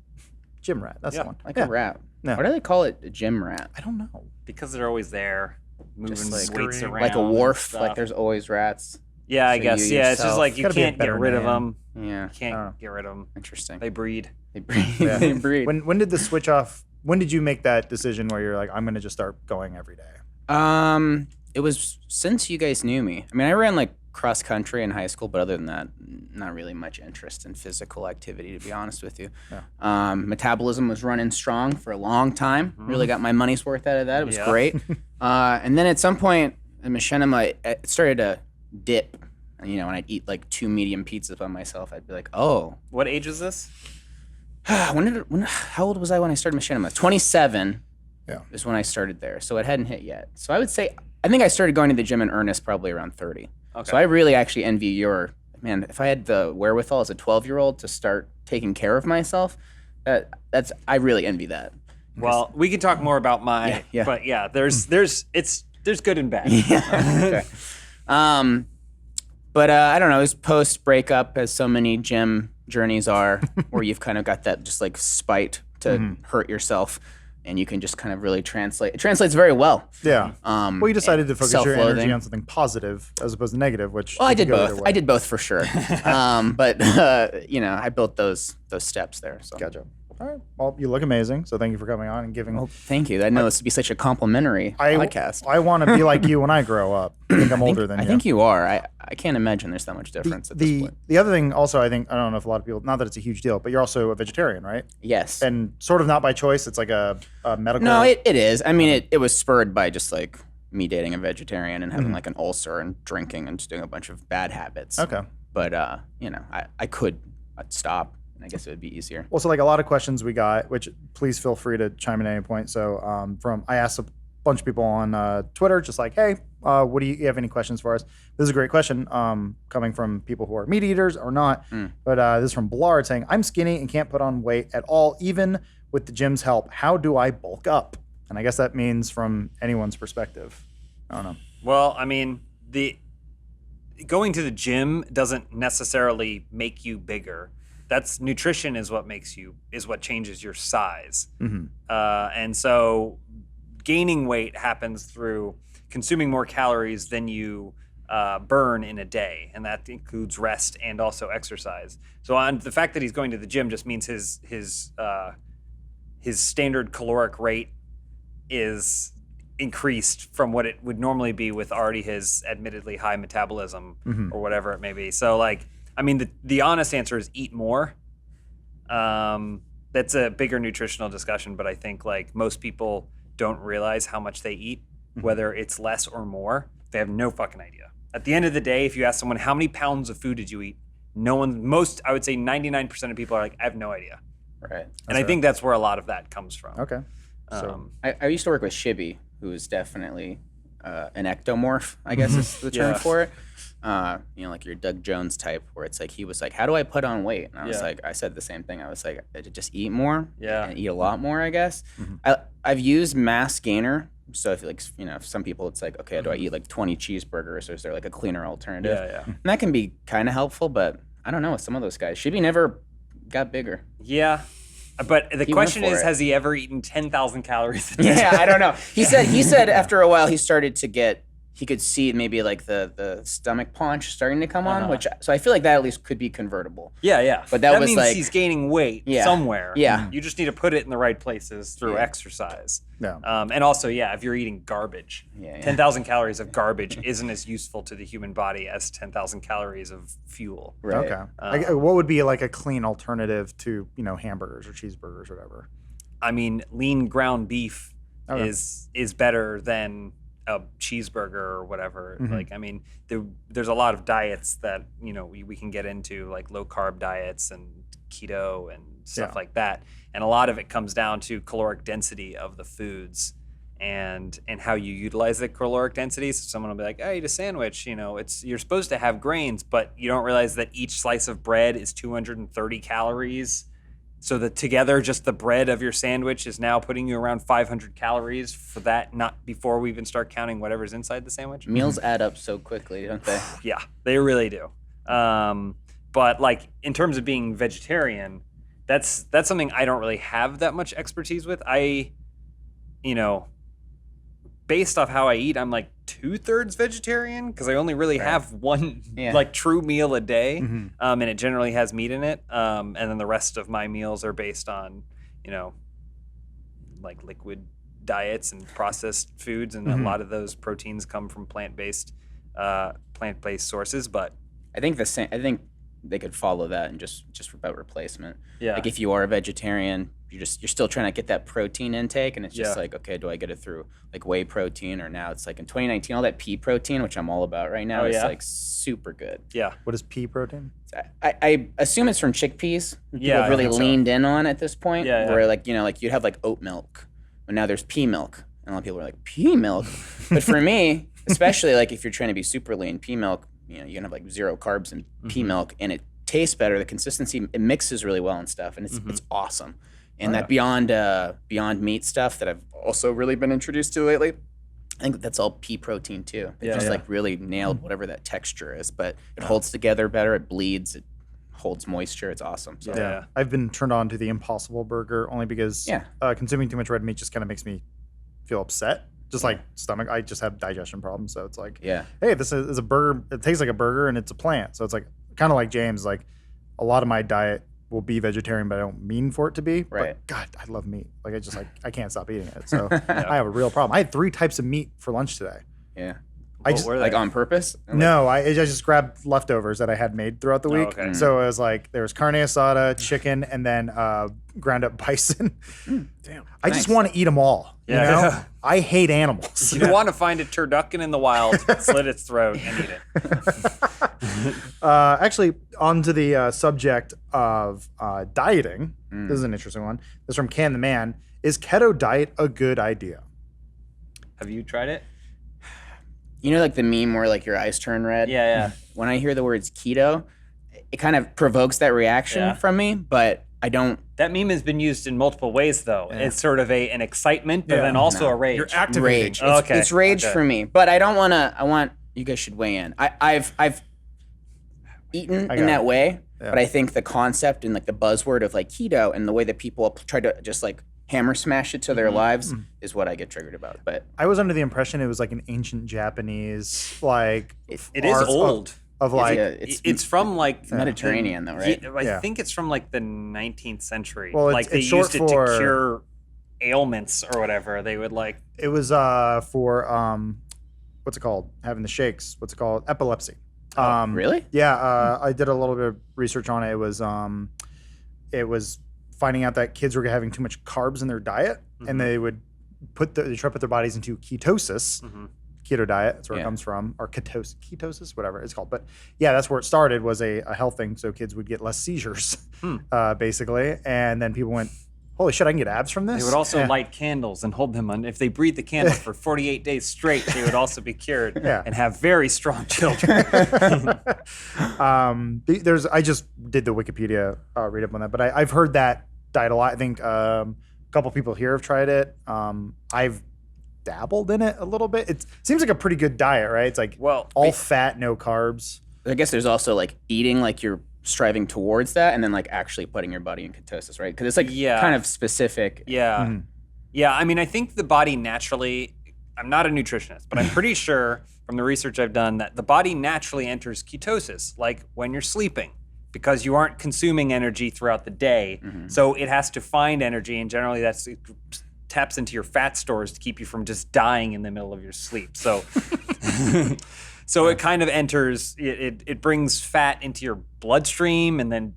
Gym rat, that's the one. Like Yeah. a rat. No. Why do they call it a gym rat? I don't know. Because they're always there, moving Just like- weights around. Like a and wharf. stuff. Like there's always rats. Yeah, I so guess. you Yeah, it's just yourself- like you Gotta be a can't get better rid of man. them. Yeah. You can't get rid of them. Interesting. They breed. They breed. Yeah. They breed. When did the switch off? When did you make that decision where you're like, I'm going to just start going every day? It was since you guys knew me. I mean, I ran like cross country in high school, but other than that, not really much interest in physical activity, to be honest with you. Yeah. Metabolism was running strong for a long time. Really got my money's worth out of that. It was Yeah. great. And then at some point in machinima, it started to dip. And, when I'd eat like 2 medium pizzas by myself, I'd be like, oh, What age is this? how old was I when I started machinima? 27 Yeah. is when I started there. So it hadn't hit yet. So I would say, I think I started going to the gym in earnest probably around 30. Okay. So I really actually envy your, man, if I had the wherewithal as a 12-year-old to start taking care of myself, I really envy that. Well, we can talk more about my. Yeah. But yeah, there's good and bad. Okay. But I don't know, it was post breakup, as so many gym journeys are, where you've kind of got that just like spite to hurt yourself, and you can just kind of really translate. It translates very well. Yeah. Well, you decided to focus your energy self-loathing. on something positive as opposed to negative, which Well, I you did could go either both. way. I did both for sure. But I built those steps there. So. Gotcha. All right. Well, you look amazing, so thank you for coming on and giving. Well, thank you. I know this would be such a complimentary podcast. I want to be like you when I grow up. I think I'm older than you. I think you are. I can't imagine there's that much difference at this point. The other thing also, I don't know if a lot of people, not that it's a huge deal, but you're also a vegetarian, right? Yes. And sort of not by choice. It's like a medical. No, it is. I mean, it was spurred by just like me dating a vegetarian and having like an ulcer and drinking and just doing a bunch of bad habits. Okay. But I'd stop, and I guess it would be easier. Well, so like a lot of questions we got, which please feel free to chime in at any point. So I asked a bunch of people on Twitter, just like, hey, what do you have any questions for us? This is a great question coming from people who are meat eaters or not. But this is from Blard saying, I'm skinny and can't put on weight at all, even with the gym's help. How do I bulk up? And I guess that means from anyone's perspective. I don't know. Well, I mean, going to the gym doesn't necessarily make you bigger. That's nutrition is what changes your size. And so gaining weight happens through consuming more calories than you burn in a day, and that includes rest and also exercise. So on the fact that he's going to the gym just means his standard caloric rate is increased from what it would normally be with already his admittedly high metabolism or whatever it may be. So like, I mean, the honest answer is eat more. That's a bigger nutritional discussion, but I think like most people don't realize how much they eat, whether it's less or more. They have no fucking idea. At the end of the day, if you ask someone how many pounds of food did you eat, I would say 99% of people are like, I have no idea. Right. And I think that's where a lot of that comes from. Okay. So I used to work with Shibby, who is definitely an ectomorph, I guess is the term Yeah. for it. Like your Doug Jones type, where it's like he was like, how do I put on weight? And I was Yeah. like, I said the same thing. I was like, just eat more Yeah. and eat a lot more, I guess. I've used Mass Gainer So if like, if some people it's like, okay, do I eat like 20 cheeseburgers or is there like a cleaner alternative? Yeah. And that can be kind of helpful, but I don't know with some of those guys. Shibby never got bigger. Yeah. But the He question went for is, it. has he ever eaten 10,000 calories a day? Yeah, I don't know. He said after a while he started to get, he could see maybe like the stomach paunch starting to come on, so I feel like that at least could be convertible. Yeah. But that was means like- he's gaining weight Yeah. somewhere. Yeah. You just need to put it in the right places through Yeah. exercise. Yeah. And also, if you're eating garbage, Yeah. 10,000 calories of garbage isn't as useful to the human body as 10,000 calories of fuel. Right. Okay. What would be like a clean alternative to hamburgers or cheeseburgers or whatever? I mean, lean ground beef Okay. is better than a cheeseburger or whatever. Mhm. Like, I mean, there's a lot of diets that we can get into, like low carb diets and keto and stuff Yeah. like that. And a lot of it comes down to caloric density of the foods and how you utilize the caloric density. So someone will be like, "I eat a sandwich." You're supposed to have grains, but you don't realize that each slice of bread is 230 calories. So that together, just the bread of your sandwich is now putting you around 500 calories for that, not before we even start counting whatever's inside the sandwich. Meals add up so quickly, don't they? Yeah, they really do. But like in terms of being vegetarian, that's something I don't really have that much expertise with. Based off how I eat, I'm like 2/3 vegetarian because I only really have one Yeah. like true meal a day, Mhm. and it generally has meat in it. And then the rest of my meals are based on, like liquid diets and processed foods, and a lot of those proteins come from plant-based sources. But I think I think they could follow that and just about replacement. yeah, Like if you are a vegetarian, you're still trying to get that protein intake, and it's just Yeah. like, okay, do I get it through like whey protein, or now it's like in 2019 all that pea protein, which I'm all about right now, Oh, is yeah? like super good. yeah. What is pea protein? I assume it's from chickpeas. People Yeah, have I really think so. leaned in on at this point. Yeah. Where like like you'd have like oat milk, but now there's pea milk, and a lot of people are like pea milk. But for me, especially like if you're trying to be super lean, pea milk, you can have like 0 carbs in pea milk, and it tastes better. The consistency, it mixes really well and stuff, and it's awesome. And that beyond meat stuff that I've also really been introduced to lately, I think that's all pea protein too. It just like really nailed whatever that texture is, but it holds together better. It bleeds. It holds moisture. It's awesome. So Yeah. I've been turned on to the Impossible Burger only because Yeah. Consuming too much red meat just kind of makes me feel upset. Just like stomach, I just have digestion problems. So it's like, yeah. hey, this is a burger. It tastes like a burger and it's a plant. So it's like kind of like James. Like a lot of my diet will be vegetarian, but I don't mean for it to be. Right. But God, I love meat. Like I can't stop eating it. So I have a real problem. I had 3 types of meat for lunch today. Yeah. I just What were Like they? on purpose? no, I just grabbed leftovers that I had made throughout the week. okay. So it was like there was carne asada, chicken, and then ground up bison. Damn. I just Nice. want to eat them all. You Yeah. know, I hate animals. You want to find a turducken in the wild, slit its throat, and eat it. Actually, on to the subject of dieting. This is an interesting one. This is from Can the Man. Is keto diet a good idea? Have you tried it? You know, like the meme where like your eyes turn red? Yeah. When I hear the words keto, it kind of provokes that reaction Yeah. from me, but I don't. That meme has been used in multiple ways, though. It's sort of an excitement, but Yeah. then also a rage. You're activating. Rage. Oh, It's, okay. it's rage Okay. for me, but I don't want to. I want you guys should weigh in. I've eaten got in that it. way, Yeah. but I think the concept and like the buzzword of like keto and the way that people try to just like hammer smash it to their lives is what I get triggered about. But I was under the impression it was like an ancient Japanese like It is art old. of like yeah, It's from like Mediterranean though, right? I Yeah. think it's from like the 19th century. Well, like they it's short used it for- to cure ailments or whatever. They would like it was for what's it called? Having the shakes. What's it called? Epilepsy. Really? Yeah, I did a little bit of research on it. It was finding out that kids were having too much carbs in their diet, and they would they try to put their bodies into ketosis, keto diet. That's where it Yeah. comes from, or ketosis, whatever it's called. But yeah, that's where it started. Was a health thing, so kids would get less seizures, basically. And then people went, "Holy shit, I can get abs from this." they would also Yeah. light candles and hold them on. If they breathe the candle for 48 days straight, they would also be cured Yeah. and have very strong children. I just did the Wikipedia read up on that, but I've heard that diet a lot. I think a couple people here have tried it. dabbled in it a little bit. It seems like a pretty good diet, right? It's like all fat, no carbs. I guess there's also like eating like you're striving towards that, and then like actually putting your body in ketosis, right? Because it's like kind of specific. Yeah. Mm-hmm. Yeah. I mean, I think the body naturally, I'm not a nutritionist, but I'm pretty sure from the research I've done that the body naturally enters ketosis, like when you're sleeping, because you aren't consuming energy throughout the day. So it has to find energy, and generally it taps into your fat stores to keep you from just dying in the middle of your sleep. So so it kind of enters, it brings fat into your bloodstream and then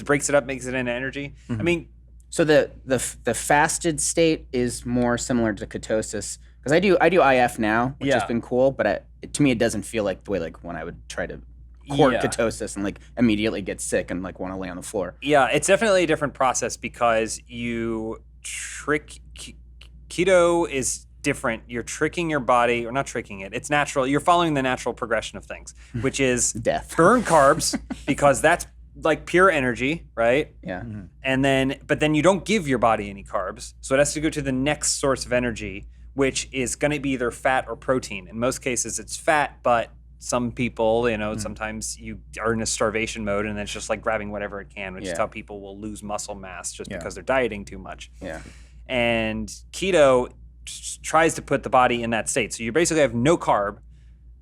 breaks it up, makes it into energy. I mean, So the fasted state is more similar to ketosis, because I do IF now, which has been cool, but to me it doesn't feel like the way like when I would try to court ketosis and like immediately get sick and like want to lay on the floor. Yeah, it's definitely a different process because keto is different. You're tricking your body, or not tricking it. It's natural. You're following the natural progression of things, which is Death. Burn carbs because that's like pure energy, right? Yeah. And but then you don't give your body any carbs. So it has to go to the next source of energy, which is going to be either fat or protein. In most cases it's fat, but some people, sometimes you are in a starvation mode and then it's just like grabbing whatever it can, which is how people will lose muscle mass just because they're dieting too much. Yeah. And keto tries to put the body in that state. So you basically have no carb,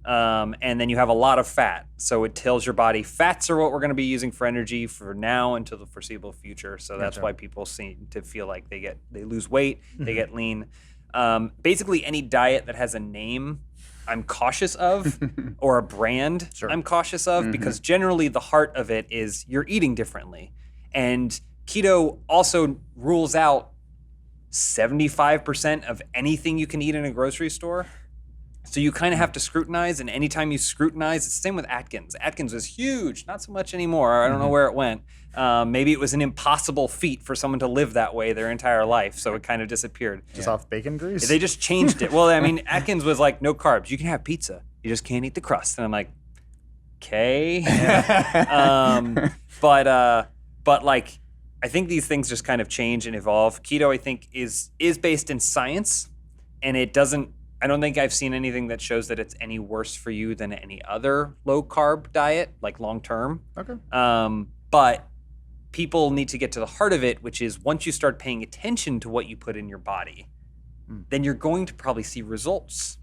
and then you have a lot of fat. So it tells your body fats are what we're going to be using for energy for now until the foreseeable future. So that's why people seem to feel like they lose weight, they get lean. Basically any diet that has a name I'm cautious of or a brand I'm cautious of, because generally the heart of it is you're eating differently. And keto also rules out 75% of anything you can eat in a grocery store. So you kind of have to scrutinize, and anytime you scrutinize, it's the same with Atkins. Atkins was huge, not so much anymore. I don't know where it went. Maybe it was an impossible feat for someone to live that way their entire life, so it kind of disappeared. Just off bacon grease? They just changed it. Well, I mean, Atkins was like, no carbs. You can have pizza. You just can't eat the crust. And I'm like, okay. But like, I think these things just kind of change and evolve. Keto, I think, is based in science, and I don't think I've seen anything that shows that it's any worse for you than any other low carb diet, like long term. Okay. But people need to get to the heart of it, which is once you start paying attention to what you put in your body, then you're going to probably see results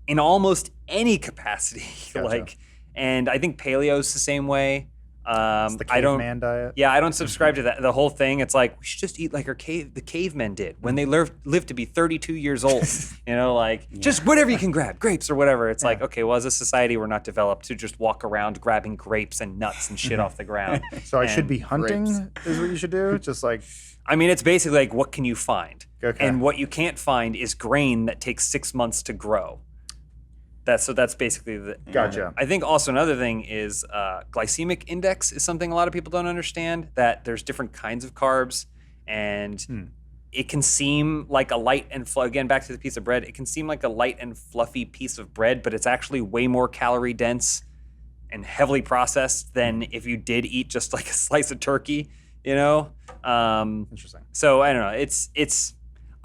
in almost any capacity. Gotcha. And I think paleo is the same way. It's the caveman diet. Yeah, I don't subscribe to that. The whole thing, it's like we should just eat like the cavemen did when they lived to be 32 years old. Just whatever you can grab, grapes or whatever. It's like, okay, well, as a society, we're not developed to just walk around grabbing grapes and nuts and shit off the ground. So I should be hunting is what you should do? Just like... I mean, it's basically like, what can you find? Okay. And what you can't find is grain that takes 6 months to grow. That's basically the... Gotcha. I think also another thing is glycemic index is something a lot of people don't understand, that there's different kinds of carbs, and it can seem like a light and... Again, back to the piece of bread, it can seem like a light and fluffy piece of bread, but it's actually way more calorie dense and heavily processed than if you did eat just like a slice of turkey, Interesting. So I don't know.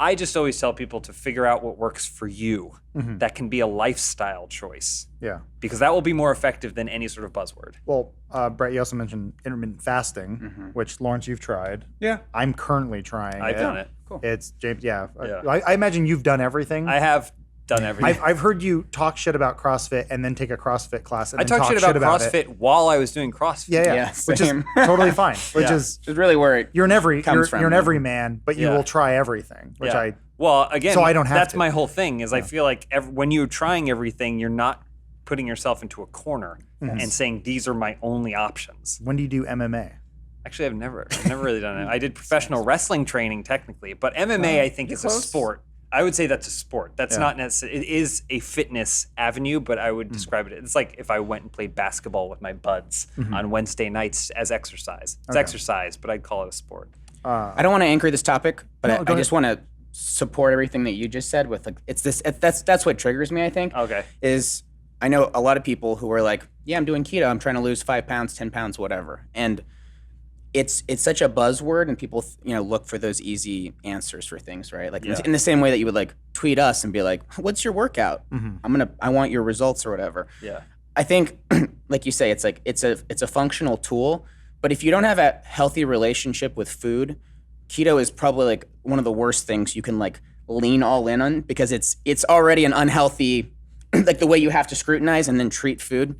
I just always tell people to figure out what works for you. That can be a lifestyle choice. Yeah. Because that will be more effective than any sort of buzzword. Well, Brett, you also mentioned intermittent fasting, which, Lawrence, you've tried. Yeah. I'm currently trying I've done it. Cool. It's James. Yeah. Yeah. I imagine you've done everything. I have done everything. I've heard you talk shit about CrossFit and then take a CrossFit class. And I then talked talk shit about it. CrossFit while I was doing CrossFit. Yeah. Yeah, Which is same. totally fine. Which Yeah. is It's really where it you're an comes from. everyman, but you Yeah. will try everything. Which Yeah. Well, again, So I don't have that's to. my whole thing is I feel like when you're trying everything, you're not putting yourself into a corner and saying, these are my only options. When do you do MMA? Actually, I've never really done it. I did professional wrestling training technically, but MMA I think is a sport. I would say that's a sport. That's not necessarily. It is a fitness avenue, but I would describe it. It's like if I went and played basketball with my buds on Wednesday nights as exercise. It's exercise, but I'd call it a sport. I don't want to anchor this topic, but No, go I just want to support everything that you just said with like that's what triggers me, I think. Okay. Is I know a lot of people who are like, yeah, I'm doing keto, I'm trying to lose 5 pounds, 10 pounds, whatever. And it's such a buzzword, and people look for those easy answers for things, right? Like in the same way that you would like tweet us and be like, "What's your workout? I want your results or whatever." Yeah. I think, like you say, it's like it's a functional tool, but if you don't have a healthy relationship with food, keto is probably like one of the worst things you can like lean all in on, because it's already an unhealthy, like the way you have to scrutinize and then treat food.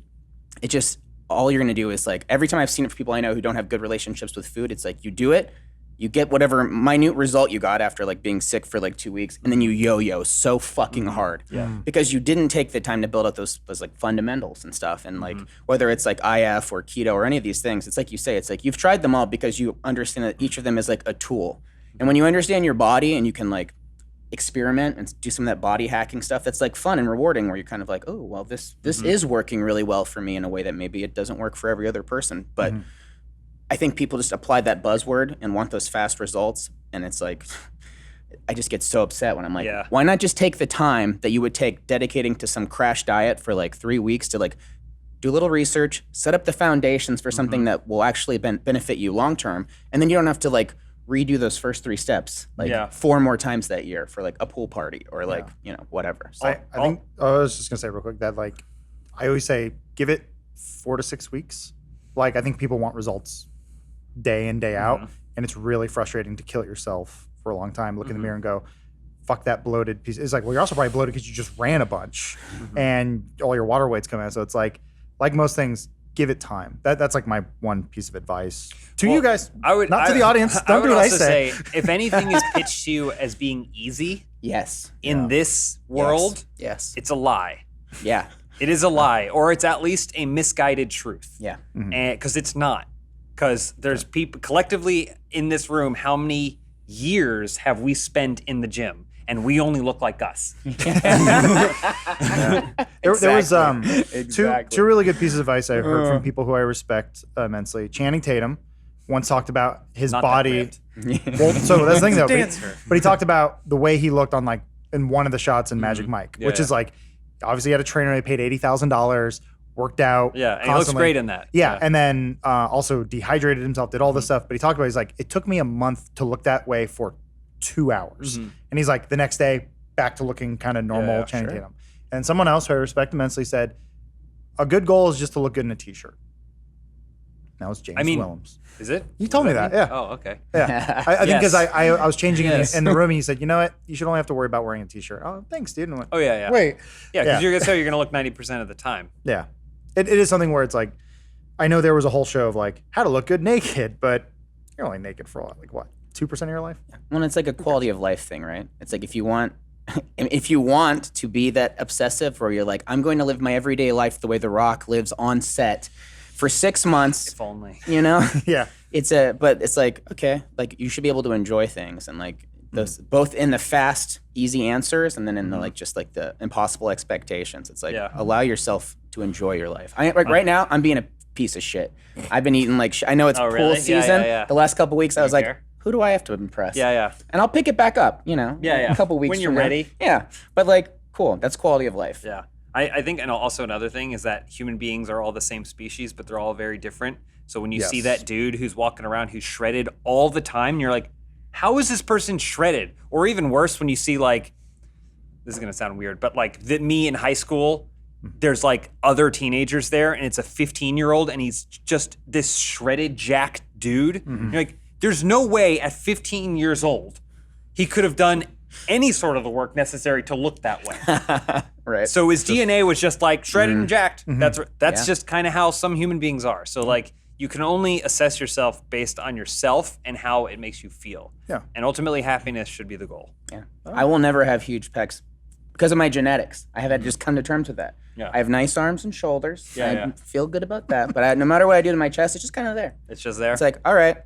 It just, all you're gonna do is like, every time I've seen it for people I know who don't have good relationships with food, it's like you do it, you get whatever minute result you got after like being sick for like 2 weeks, and then you yo-yo so fucking hard because you didn't take the time to build up those like fundamentals and stuff. And like whether it's like IF or keto or any of these things, it's like you say, it's like you've tried them all because you understand that each of them is like a tool. And when you understand your body and you can like experiment and do some of that body hacking stuff, that's like fun and rewarding, where you're kind of like, oh well, this is working really well for me in a way that maybe it doesn't work for every other person. But I think people just apply that buzzword and want those fast results, and it's like, I just get so upset when I'm like, why not just take the time that you would take dedicating to some crash diet for like 3 weeks to like do a little research, set up the foundations for something that will actually benefit you long term, and then you don't have to like redo those first 3 steps like 4 more times that year for like a pool party or like whatever. So I think I was just gonna say real quick that like I always say give it 4 to 6 weeks. Like I think people want results day in day out, and it's really frustrating to kill yourself for a long time. Look in the mirror and go, fuck that bloated piece. It's like, well, you're also probably bloated because you just ran a bunch and all your water weight's coming out. So it's like most things, give it time. That's like my one piece of advice to you guys. Not to the audience. Don't do what I say. If anything is pitched to you as being easy, in this world, it's a lie. Yeah, it is a lie, or it's at least a misguided truth. Yeah, because it's not. Because there's people collectively in this room, how many years have we spent in the gym? And we only look like us. There was two really good pieces of advice I heard from people who I respect immensely. Channing Tatum once talked about his body. Well, so that's the thing though. But he talked about the way he looked on like in one of the shots in Magic Mike, which is like, obviously he had a trainer. He paid $80,000. Worked out. Yeah, and he looks great in that. Yeah, and then also dehydrated himself, did all this stuff. But he talked about, he's like, it took me a month to look that way for 2 hours. And he's like, the next day, back to looking kind of normal Channing Tatum. And someone else who I respect immensely said, a good goal is just to look good in a t-shirt. That was James Willems. Is it? He told me that, yeah. Oh, okay. Yeah. I think because I was changing it in the room, and he said, you know what? You should only have to worry about wearing a t-shirt. Oh, thanks, dude. And I went, wait. Yeah, because you're going to look 90% of the time. Yeah. It is something where it's like, I know there was a whole show of like how to look good naked, but you're only naked for like what, 2% of your life? Well, it's like a quality of life thing, right? It's like if you want to be that obsessive, where you're like, I'm going to live my everyday life the way The Rock lives on set for 6 months. If only. Yeah. But it's like, okay, like you should be able to enjoy things, and like those both in the fast, easy answers, and then in the like just like the impossible expectations. It's like allow yourself to enjoy your life. Right now, I'm being a piece of shit. I've been eating like I know it's pool season. The last couple weeks, I was like, who do I have to impress? And I'll pick it back up. A couple weeks when you're from now. ready. Yeah, but like, cool. That's quality of life. Yeah, I think, and also another thing is that human beings are all the same species, but they're all very different. So when you see that dude who's walking around who's shredded all the time, and you're like, how is this person shredded? Or even worse, when you see like, this is gonna sound weird, but like me in high school, there's like other teenagers there, and it's a 15-year-old, and he's just this shredded, jacked dude. You're like, there's no way at 15 years old he could have done any sort of the work necessary to look that way. Right. So his DNA was just like shredded and jacked. That's just kind of how some human beings are. So like, you can only assess yourself based on yourself and how it makes you feel. Yeah. And ultimately, happiness should be the goal. Yeah. I will never have huge pecs because of my genetics. I have had to just come to terms with that. Yeah. I have nice arms and shoulders. I feel good about that. But no matter what I do to my chest, it's just kind of there. It's just there. It's like, all right.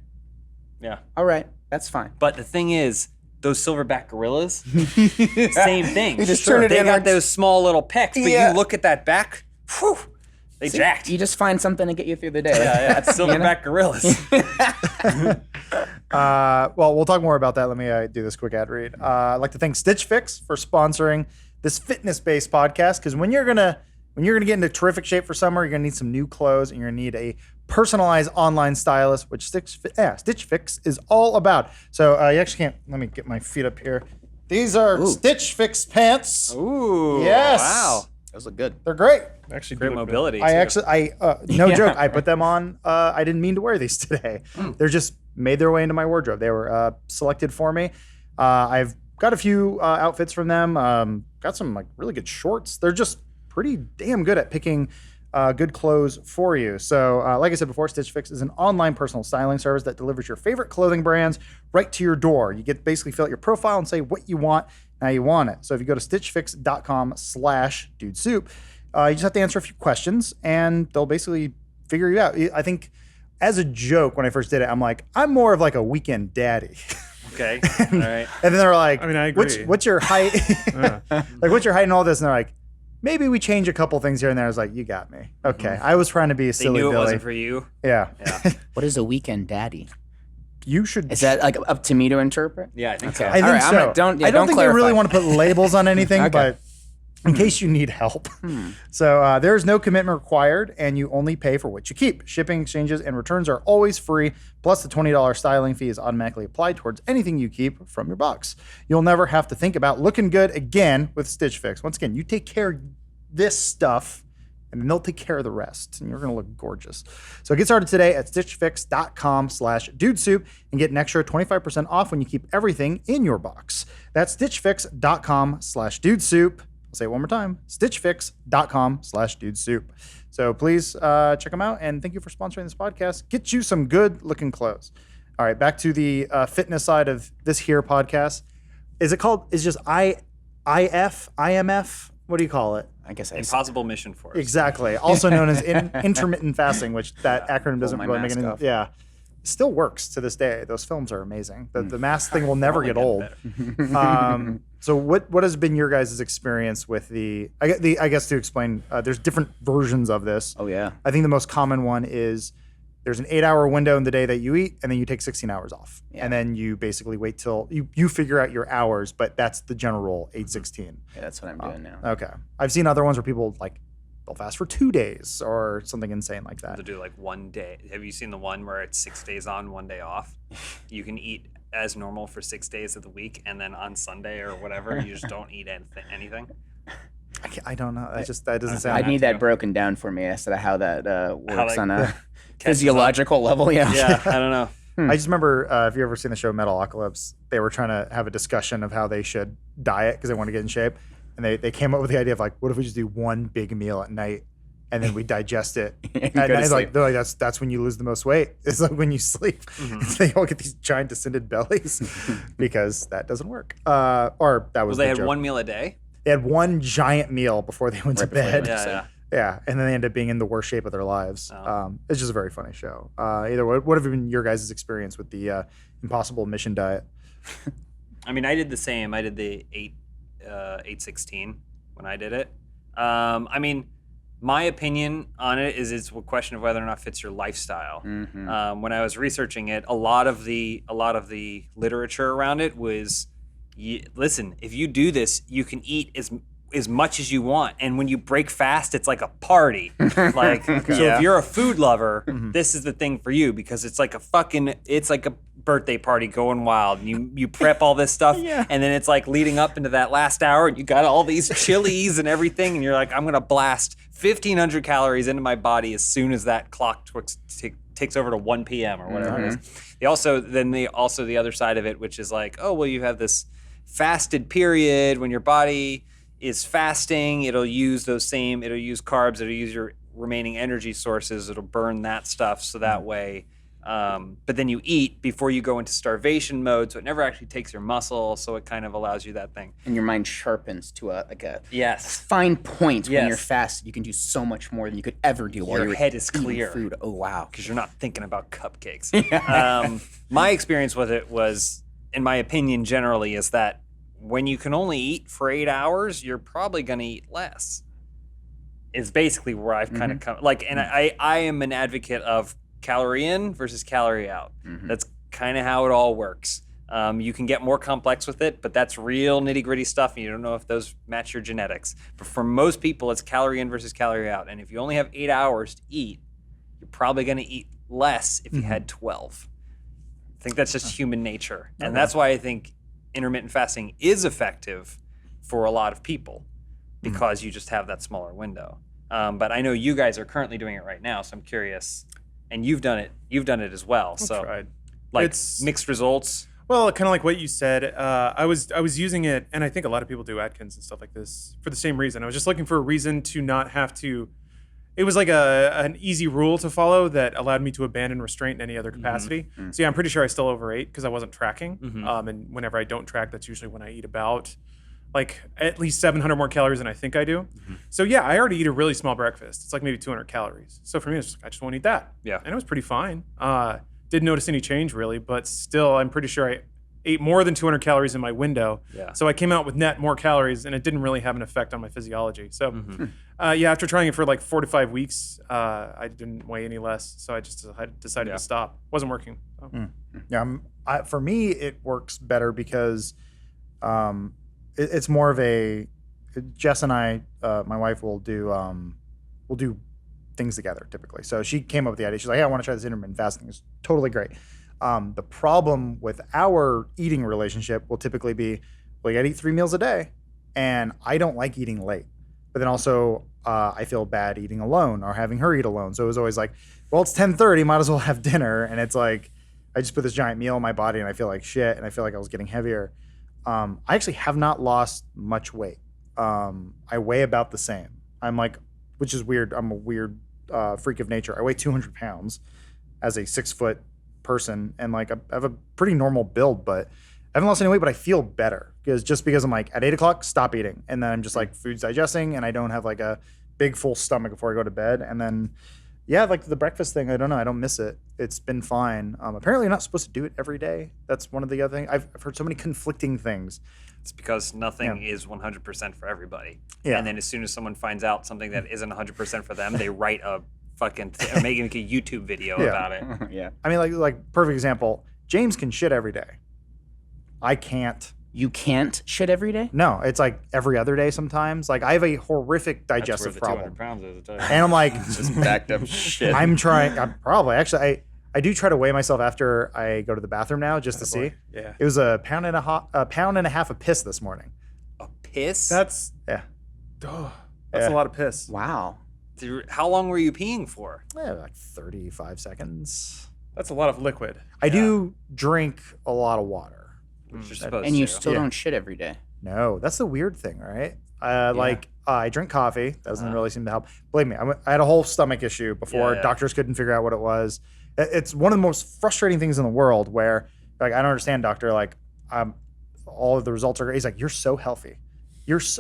Yeah. All right. That's fine. But the thing is, those silverback gorillas, same thing. You just turn it they in got those small little pecs, but you look at that back, whew, they jacked. You just find something to get you through the day. That's silverback gorillas. Well, we'll talk more about that. Let me do this quick ad read. I'd like to thank Stitch Fix for sponsoring this fitness-based podcast, because when you're gonna get into terrific shape for summer, you're gonna need some new clothes, and you're gonna need a personalized online stylist, which Stitch Fix is all about. So you actually can't. Let me get my feet up here. These are Stitch Fix pants. Ooh. Yes. Wow. Those look good. They're great. Actually, Great do look mobility. No joke. I put them on. I didn't mean to wear these today. They're just made their way into my wardrobe. They were selected for me. I've got a few outfits from them. Got some like really good shorts. They're just pretty damn good at picking good clothes for you. So, like I said before, Stitch Fix is an online personal styling service that delivers your favorite clothing brands right to your door. You get basically fill out your profile and say what you want, how you want it. So if you go to stitchfix.com/dudesoup, you just have to answer a few questions and they'll basically figure you out. I think as a joke, when I first did it, I'm like, I'm more of like a weekend daddy. Okay. All right. And then they're like, I mean, I agree. What's your height? Like, what's your height and all this? And they're like, maybe we change a couple things here and there. I was like, you got me. Okay. I was trying to be a They silly knew it Billy. wasn't for you. Yeah. What is a weekend daddy? You should. Is that like up to me to interpret? Yeah, I think Okay. so. I think All right, so. don't I don't think you clarify. really want to put labels on anything, Okay. but in case you need help. So there's no commitment required, and you only pay for what you keep. Shipping, exchanges, and returns are always free. Plus, the $20 styling fee is automatically applied towards anything you keep from your box. You'll never have to think about looking good again with Stitch Fix. Once again, you take care of this stuff, and then they'll take care of the rest, and you're going to look gorgeous. So get started today at stitchfix.com/dudesoup and get an extra 25% off when you keep everything in your box. That's stitchfix.com/dudesoup. I'll say it one more time, stitchfix.com/dudesoup. So please check them out, and thank you for sponsoring this podcast. Get you some good looking clothes. All right, back to the fitness side of this here podcast. Is it called, is just IMF? What do you call it? I guess I Impossible Mission Force. Exactly. Also known as intermittent fasting, which that acronym doesn't my really make any. mask off. Yeah, it still works to this day. Those films are amazing. The mask thing will never get old. So what has been your guys' experience with I guess to explain, there's different versions of this. Oh yeah. I think the most common one is there's an 8-hour window in the day that you eat, and then you take 16 hours off. Yeah. And then you basically wait till you figure out your hours, but that's the general rule, 8-16. Yeah, that's what I'm doing now. Okay. I've seen other ones where people like they'll fast for 2 days or something insane like that. To do like 1 day. Have you seen the one where it's 6 days on, 1 day off? You can eat as normal for 6 days of the week, and then on Sunday or whatever, you just don't eat anything. I don't know. That doesn't sound. I need that too. broken down for me as to how that works like, on a physiological level. Yeah. Yeah, I don't know. I just remember if you ever seen the show Metalocalypse, they were trying to have a discussion of how they should diet because they want to get in shape, and they came up with the idea of like, what if we just do one big meal at night and then we digest it? And Go to it's like sleep. they're like that's when you lose the most weight. It's like when you sleep, they all get these giant descended bellies because that doesn't work. Or that was Well, they the had joke. 1 meal a day? They had one giant meal before they went to before they bed. went to Yeah, yeah. Yeah, and then they end up being in the worst shape of their lives. Oh. It's just a very funny show. Either way, what have been your guys' experience with the Impossible Mission diet? I mean, I did the same. I did the 8-16 when I did it. I mean, my opinion on it is it's a question of whether or not it fits your lifestyle. When I was researching it, a lot of the literature around it was, listen, if you do this, you can eat as much as you want, and when you break fast, it's like a party. Like, so if you're a food lover, this is the thing for you because it's like a birthday party going wild. And you prep all this stuff, and then it's like leading up into that last hour, and you got all these chilies and everything, and you're like, I'm gonna blast 1,500 calories into my body as soon as that clock takes over to 1 p.m. or whatever it is. The other side of it, which is like, oh well, you have this fasted period when your body is fasting, it'll use carbs, it'll use your remaining energy sources, it'll burn that stuff so that way. But then you eat before you go into starvation mode, so it never actually takes your muscle, so it kind of allows you that thing. And your mind sharpens to a Yes. fine point when Yes. you're fasted. You can do so much more than you could ever do while Your you're head is eating clear. food. Oh wow. Because you're not thinking about cupcakes. My experience with it was, in my opinion, generally, is that when you can only eat for 8 hours, you're probably going to eat less. Is basically where I've kind of come. Like, and I am an advocate of calorie in versus calorie out. That's kind of how it all works. You can get more complex with it, but that's real nitty gritty stuff, and you don't know if those match your genetics. But for most people, it's calorie in versus calorie out. And if you only have 8 hours to eat, you're probably going to eat less if you had 12. I think that's just human nature. And that's why I think intermittent fasting is effective for a lot of people because you just have that smaller window. But I know you guys are currently doing it right now, so I'm curious. And you've done it as well. So tried. like It's- mixed results. Well, kind of like what you said. I was using it, and I think a lot of people do Atkins and stuff like this for the same reason. I was just looking for a reason to not have to. It was like an easy rule to follow that allowed me to abandon restraint in any other capacity. So yeah, I'm pretty sure I still overate because I wasn't tracking. And whenever I don't track, that's usually when I eat about like at least 700 more calories than I think I do. So yeah, I already eat a really small breakfast. It's like maybe 200 calories. So for me, it's just, I just won't eat that. Yeah. And it was pretty fine. Didn't notice any change really, but still, I'm pretty sure I ate more than 200 calories in my window. Yeah. So I came out with net more calories, and it didn't really have an effect on my physiology. So, yeah, after trying it for like 4 to 5 weeks, I didn't weigh any less. So I just decided to stop. Wasn't working. So. Yeah, for me, it works better because it's more of a. Jess and I, my wife, will do things together typically. So she came up with the idea. She's like, "Hey, I want to try this intermittent fasting." It's totally great. The problem with our eating relationship will typically be, well, you gotta eat 3 meals a day, and I don't like eating late. But then also, I feel bad eating alone or having her eat alone. So it was always like, well, it's 10:30, might as well have dinner. And it's like, I just put this giant meal in my body, and I feel like shit, and I feel like I was getting heavier. I actually have not lost much weight. I weigh about the same. I'm like, which is weird. I'm a weird freak of nature. I weigh 200 pounds as a 6-foot person, and like I have a pretty normal build, but I haven't lost any weight, but I feel better because I'm like at 8 o'clock, stop eating. And then I'm just like food's digesting, and I don't have like a big full stomach before I go to bed. And then, yeah, like the breakfast thing, I don't know. I don't miss it. It's been fine. Apparently you're not supposed to do it every day. That's one of the other things. I've heard so many conflicting things. It's because nothing is 100% for everybody. Yeah. And then as soon as someone finds out something that isn't 100% for them, they write a fucking or make a YouTube video about it. Yeah. I mean, like perfect example, James can shit every day. I can't. You can't shit every day? No, it's like every other day sometimes. Like I have a horrific digestive problem. 200 pounds is. And I'm like, Just backed up shit. I'm trying. I do try to weigh myself after I go to the bathroom now just to see. Yeah. It was a pound and a half of piss this morning. A piss? That's Yeah. that's Yeah. a lot of piss. Wow. How long were you peeing for? Like 35 seconds. That's a lot of liquid. I do drink a lot of water. Which you're supposed And you to. still don't shit every day. No, that's the weird thing, right? I drink coffee. That doesn't really seem to help. Believe me, I had a whole stomach issue before. Yeah. Doctors couldn't figure out what it was. It's one of the most frustrating things in the world where, like, I don't understand, doctor. Like, all of the results are great. He's like, you're so healthy.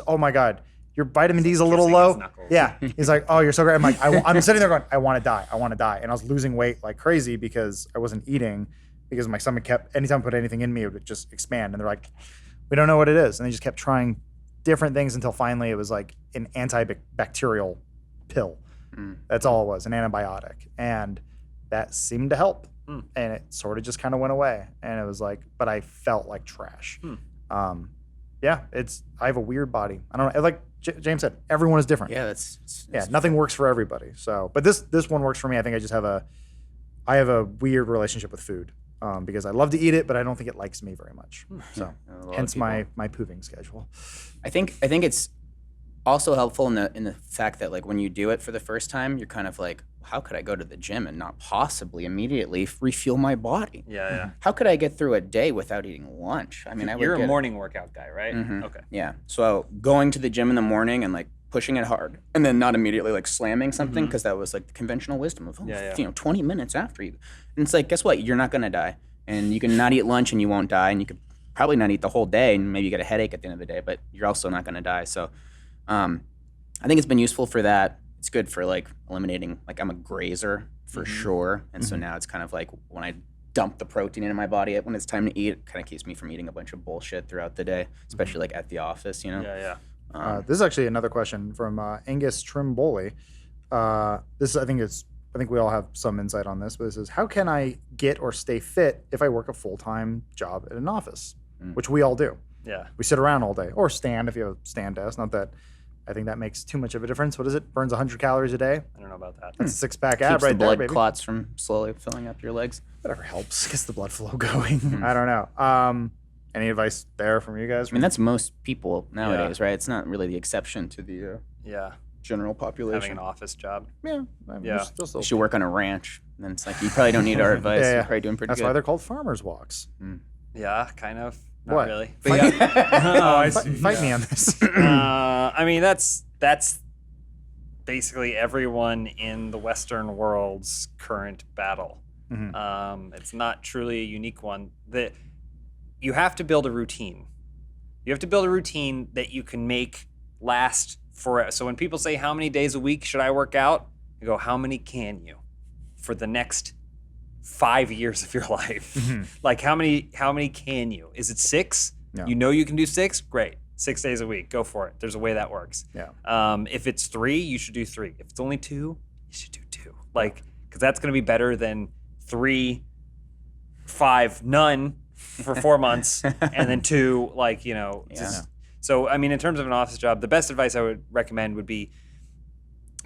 Oh my God, your vitamin D is a little kissing low. his knuckles. Yeah. He's like, oh, you're so great. I'm like, I'm sitting there going, I want to die. I want to die. And I was losing weight like crazy because I wasn't eating because my stomach kept, anytime I put anything in me, it would just expand. And they're like, we don't know what it is. And they just kept trying different things until finally it was like an antibacterial pill. That's all it was, an antibiotic. And that seemed to help. And it sort of just kind of went away. And it was like, but I felt like trash. Yeah, I have a weird body. I don't know. Like James said, everyone is different. Yeah, Yeah, nothing works for everybody. So, but this one works for me. I think I have a weird relationship with food because I love to eat it, but I don't think it likes me very much. So, A lot of hence people. my pooping schedule. I think it's also helpful in the fact that like when you do it for the first time, you're kind of like, how could I go to the gym and not possibly immediately refuel my body? Yeah. How could I get through a day without eating lunch? I mean, I would You're a get- morning workout guy, right? Mhm. Okay. Yeah. So going to the gym in the morning and like pushing it hard and then not immediately like slamming something because that was like the conventional wisdom of, Yeah. 20 minutes after you. And it's like, guess what? You're not going to die. And you can not eat lunch and you won't die. And you could probably not eat the whole day and maybe you get a headache at the end of the day, but you're also not going to die. So I think it's been useful for that. It's good for like eliminating, like I'm a grazer for sure. And so now it's kind of like when I dump the protein into my body when it's time to eat, it kind of keeps me from eating a bunch of bullshit throughout the day, especially like at the office, Yeah. This is actually another question from Angus Trimboli. I think we all have some insight on this, but this is, how can I get or stay fit if I work a full-time job at an office, which we all do. Yeah. We sit around all day or stand if you have a stand desk. Not that I think that makes too much of a difference. What is it? Burns 100 calories a day. I don't know about that. That's a 6-pack ab Keeps right the blood there, baby. clots from slowly filling up your legs. Whatever helps, gets the blood flow going. I don't know. Any advice there from you guys? I mean, that's most people nowadays, right? It's not really the exception to the Yeah. general Having population. an office job. yeah. I mean, Yeah. Still, You should work on a ranch. And then it's like, you probably don't need our advice. Yeah, yeah. You're probably doing pretty that's good. why they're called farmers walks. Yeah, kind of. Not What? really. Fight, But yeah. Oh, I fight, see. fight me on this. I mean, that's basically everyone in the Western world's current battle. It's not truly a unique one. That you have to build a routine. You have to build a routine that you can make last forever. So when people say, "How many days a week should I work out?" you go, "How many can you for the next 5 years of your life?" Like how many can you? Is it 6? Yeah. You know you can do 6? Great. 6 days a week. Go for it. There's a way that works. Yeah. If it's 3, you should do 3. If it's only 2, you should do 2. Like, because that's going to be better than 3, 5, none for 4 months, and then 2, like, you know. Just, so, I mean, in terms of an office job, the best advice I would recommend would be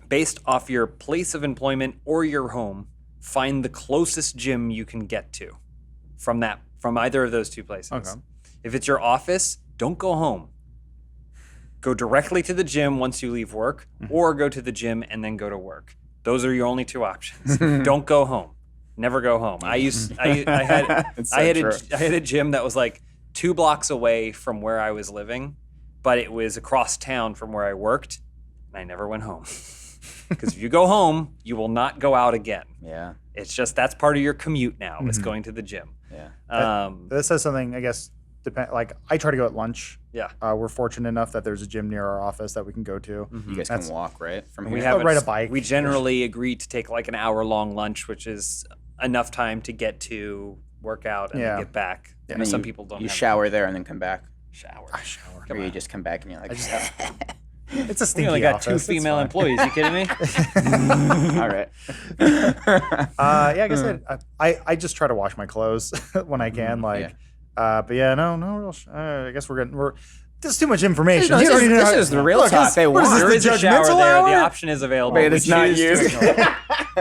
based off your place of employment or your home, find the closest gym you can get to from either of those 2 places. Okay. If it's your office, don't go home. Go directly to the gym once you leave work, or go to the gym and then go to work. Those are your only 2 options. Don't go home. Never go home. I had a gym that was like 2 blocks away from where I was living, but it was across town from where I worked, and I never went home. Because if you go home, you will not go out again. Yeah. It's just that's part of your commute now, is going to the gym. Yeah. This says something, I guess, like I try to go at lunch. Yeah. We're fortunate enough that there's a gym near our office that we can go to. You guys can walk, right? From We here. have ride a bike. We generally agree to take like an hour-long lunch, which is enough time to get to work out and then get back. And then Some you- people don't You have shower there and then come back. shower. Or you just come back and you're like, It's a We stinky only got office. 2 It's female fine. employees. You kidding me? all right. Yeah, like I said, I just try to wash my clothes when I can. Like, but yeah, no real. I guess we're. There's too much information. No, You this don't is- even know this how- is the real Look, talk is- they what is want. this, There the is a shower judgmental there. hour? The option is available. But We it's not choose to used. ignore it.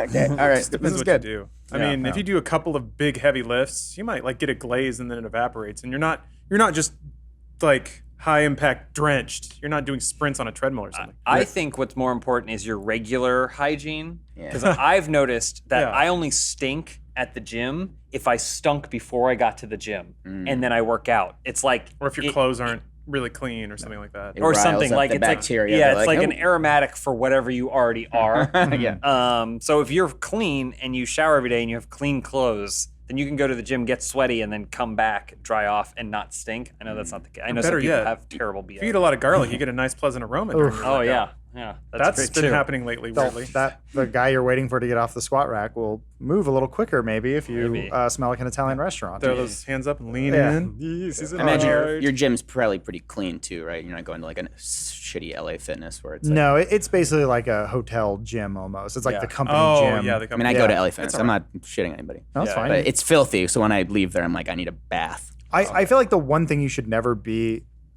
Okay. All right. This Depends is what good. you do. I Yeah, mean, if yeah. you do a couple of big heavy lifts, you might like get it glazed and then it evaporates, and you're not just like high impact drenched. You're not doing sprints on a treadmill or something. I think what's more important is your regular hygiene. Yeah. Because I've noticed that Yeah. I only stink at the gym if I stunk before I got to the gym and then I work out. It's like Or if your clothes aren't really clean or something like that. It or riles something up like the it's bacteria. like yeah, They're it's like "Oh." an aromatic for whatever you already are. Yeah. So if you're clean and you shower every day and you have clean clothes, then you can go to the gym, get sweaty, and then come back, dry off, and not stink. I know that's not the case. I know some Better people yet, have terrible BO. If you eat a lot of garlic, you get a nice pleasant aroma. During your Oh workout. yeah. That's great been too. happening lately. So Weirdly. that the guy you're waiting for to get off the squat rack will move a little quicker, maybe if you Maybe. Smell like an Italian restaurant. Throw those hands up and lean Yeah. in. Yes, he's I imagine hard. your gym's probably pretty clean too, right? You're not going to like a shitty LA Fitness where it's like, No, it's basically like a hotel gym almost. It's like Yeah. the company Oh gym. yeah, they I come. mean, I go to Yeah. LA Fitness. I'm not shitting anybody. No, that's Yeah. fine. But it's filthy. So when I leave there, I'm like, I need a bath. I feel like the one thing you should never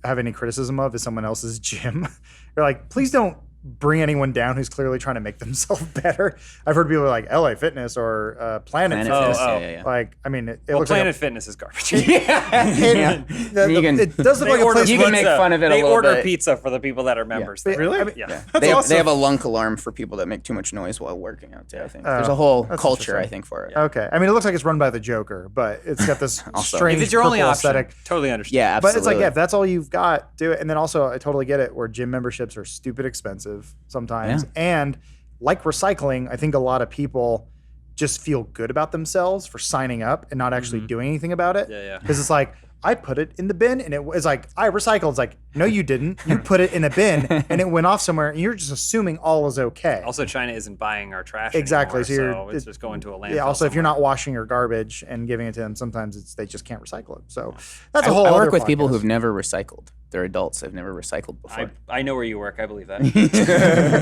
have any criticism of is someone else's gym. You're like, please don't bring anyone down who's clearly trying to make themselves better. I've heard people like LA Fitness or Planet Fitness. Yeah. Like, I mean, it Well, looks Planet like Fitness is garbage. Yeah. You can- it does look They like a order place You where can make fun of it a They little order bit. pizza for the people that are members. there. Really? I mean, Yeah. They have a lunk alarm for people that make too much noise while working out too, I think. There's a whole that's culture, I interesting. think, for it. Okay. I mean, it looks like it's run by the Joker, but it's got this Also. strange If it's your only purple option, aesthetic. totally understand. Yeah, But absolutely. it's like, yeah, if that's all you've got, do it. And then also, I totally get it where gym memberships are stupid expensive sometimes. Yeah. And like recycling, I think a lot of people just feel good about themselves for signing up and not actually doing anything about it. Yeah, yeah. Because it's like, I put it in the bin and it was like, I recycled. It's like, no, you didn't. You put it in a bin and it went off somewhere and you're just assuming all is okay. Also, China isn't buying our trash Exactly, anymore, so it's just going to a landfill. Yeah. Also, if you're somewhere. not washing your garbage and giving it to them, sometimes they just can't recycle it. So that's a I whole work other with people podcast. who've never recycled. They're adults. They've never recycled before. I know where you work. I believe that.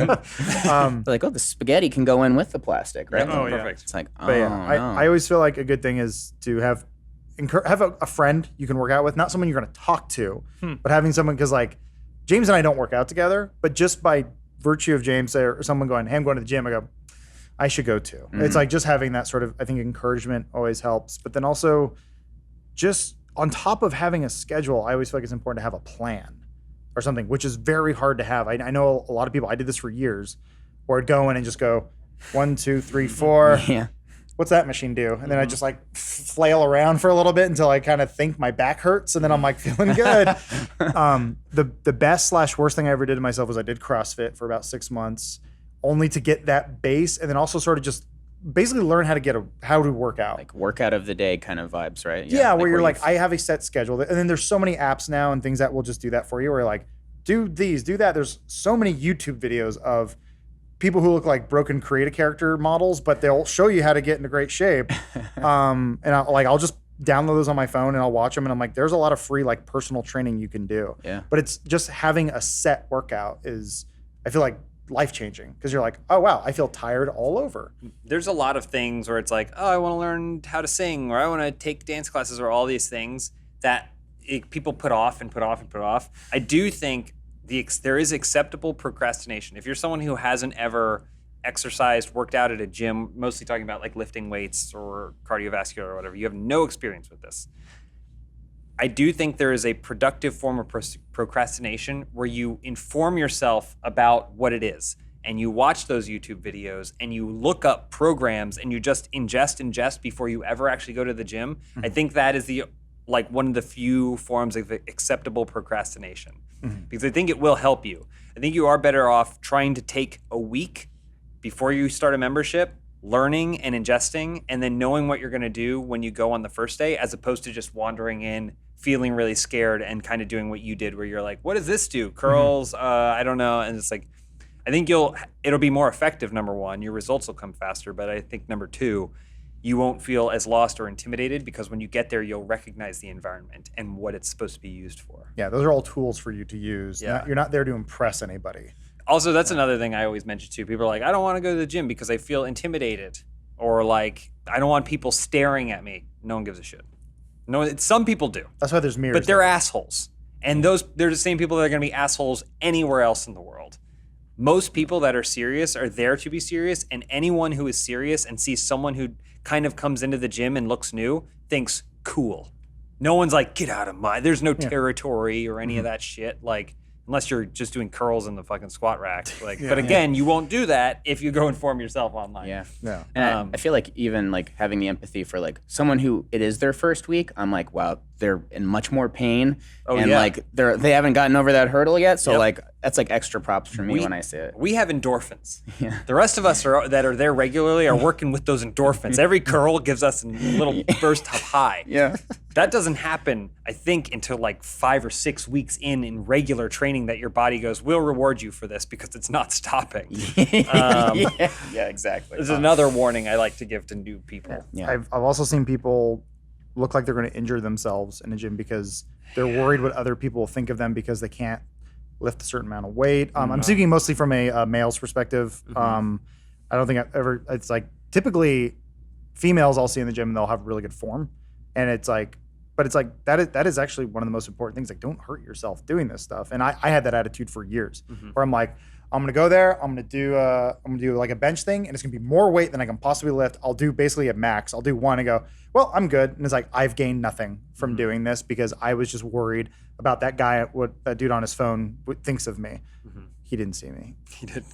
They're like, oh, the spaghetti can go in with the plastic, right? Oh, yeah. Perfect. It's like, oh, But yeah, no. I always feel like a good thing is to have a friend you can work out with, not someone you're going to talk to, but having someone, because like James and I don't work out together, but just by virtue of James or someone going, hey, I'm going to the gym, I go, I should go too. It's like just having that sort of, I think, encouragement always helps. But then also just on top of having a schedule, I always feel like it's important to have a plan or something, which is very hard to have. I know a lot of people, I did this for years, where I'd go in and just go 1, 2, 3, 4. Yeah. What's that machine do? And then I just like flail around for a little bit until I kind of think my back hurts, and then I'm like feeling good. The best / worst thing I ever did to myself was I did CrossFit for about 6 months, only to get that base, and then also sort of just basically learn how to work out. Like workout of the day kind of vibes, right? Yeah, where you're like, I have a set schedule, and then there's so many apps now and things that will just do that for you. Where you're like, do these, do that. There's so many YouTube videos of people who look like broken create a character models, but they'll show you how to get into great shape. And I'll just download those on my phone and I'll watch them. And I'm like, there's a lot of free like personal training you can do. Yeah. But it's just having a set workout is, I feel like, life-changing, because you're like, oh wow, I feel tired all over. There's a lot of things where it's like, oh, I want to learn how to sing, or I want to take dance classes, or all these things that people put off and put off and put off. I do think there is acceptable procrastination. If you're someone who hasn't ever exercised, worked out at a gym, mostly talking about like lifting weights or cardiovascular or whatever, you have no experience with this. I do think there is a productive form of procrastination where you inform yourself about what it is, and you watch those YouTube videos and you look up programs and you just ingest before you ever actually go to the gym. Mm-hmm. I think that is one of the few forms of acceptable procrastination, because I think it will help you. I think you are better off trying to take a week before you start a membership, learning and ingesting, and then knowing what you're going to do when you go on the first day, as opposed to just wandering in, feeling really scared and kind of doing what you did, where you're like, what does this do? Curls? I don't know. And it's like, I think it'll be more effective, number one. Your results will come faster. But I think number two, you won't feel as lost or intimidated, because when you get there, you'll recognize the environment and what it's supposed to be used for. Yeah, those are all tools for you to use. Yeah. You're not there to impress anybody. Also, that's another thing I always mention too. People are like, I don't want to go to the gym because I feel intimidated, or like, I don't want people staring at me. No one gives a shit. No, some people do. That's why there's mirrors. But they're assholes. And they're the same people that are going to be assholes anywhere else in the world. Most people that are serious are there to be serious, and anyone who is serious and sees someone who kind of comes into the gym and looks new thinks, cool. No one's like, get out of my, there's no territory or any of that shit. Like, unless you're just doing curls in the fucking squat rack. Like, but again, you won't do that if you go inform yourself online. Yeah. No. And I feel like even like having the empathy for like someone who it is their first week, I'm like, wow, they're in much more pain. And like they haven't gotten over that hurdle yet. So like that's like extra props for me when I say it. We have endorphins. Yeah. The rest of us that are there regularly are working with those endorphins. Every curl gives us a little burst of high. Yeah. That doesn't happen, I think, until like 5 or 6 weeks in regular training, that your body goes, we'll reward you for this because it's not stopping. Yeah, exactly. This is another warning I like to give to new people. Yeah. I've also seen people look like they're going to injure themselves in a gym because they're worried what other people will think of them because they can't lift a certain amount of weight. I'm speaking mostly from a male's perspective. I don't think I've ever, it's like typically females I'll see in the gym and they'll have really good form. And it's like, but it's like, that is actually one of the most important things. Like, don't hurt yourself doing this stuff. And I had that attitude for years where I'm like, I'm going to go there. I'm going to do like a bench thing, and it's going to be more weight than I can possibly lift. I'll do basically a max. I'll do one and go, well, I'm good. And it's like, I've gained nothing from doing this because I was just worried about that guy, what that dude on his phone thinks of me. He didn't see me.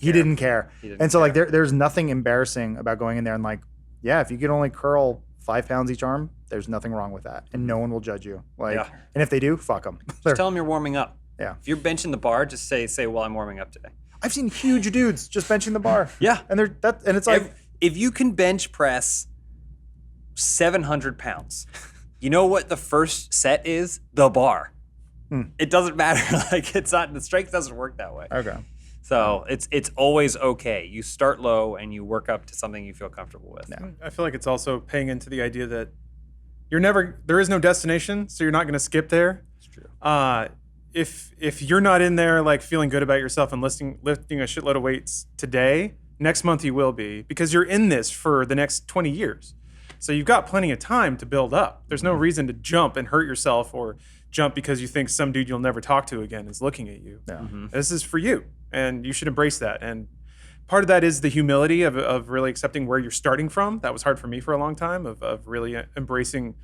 He didn't care. And so like, there's nothing embarrassing about going in there and like, yeah, if you could only curl 5 pounds each arm, there's nothing wrong with that. And no one will judge you. Like, and if they do, fuck them. Just tell them you're warming up. Yeah. If you're benching the bar, just say, well, I'm warming up today. I've seen huge dudes just benching the bar. Yeah. And it's like, if you can bench press 700 pounds, you know what the first set is? The bar. It doesn't matter. Like, it's not, the strength doesn't work that way. Okay. So it's always okay. You start low and you work up to something you feel comfortable with. Yeah. I feel like it's also paying into the idea that there is no destination, so you're not going to skip there. It's true. If you're not in there like feeling good about yourself and lifting a shitload of weights today, next month you will be, because you're in this for the next 20 years. So you've got plenty of time to build up. There's no reason to jump and hurt yourself or jump because you think some dude you'll never talk to again is looking at you. Yeah. This is for you, and you should embrace that. And part of that is the humility of really accepting where you're starting from. That was hard for me for a long time, of really embracing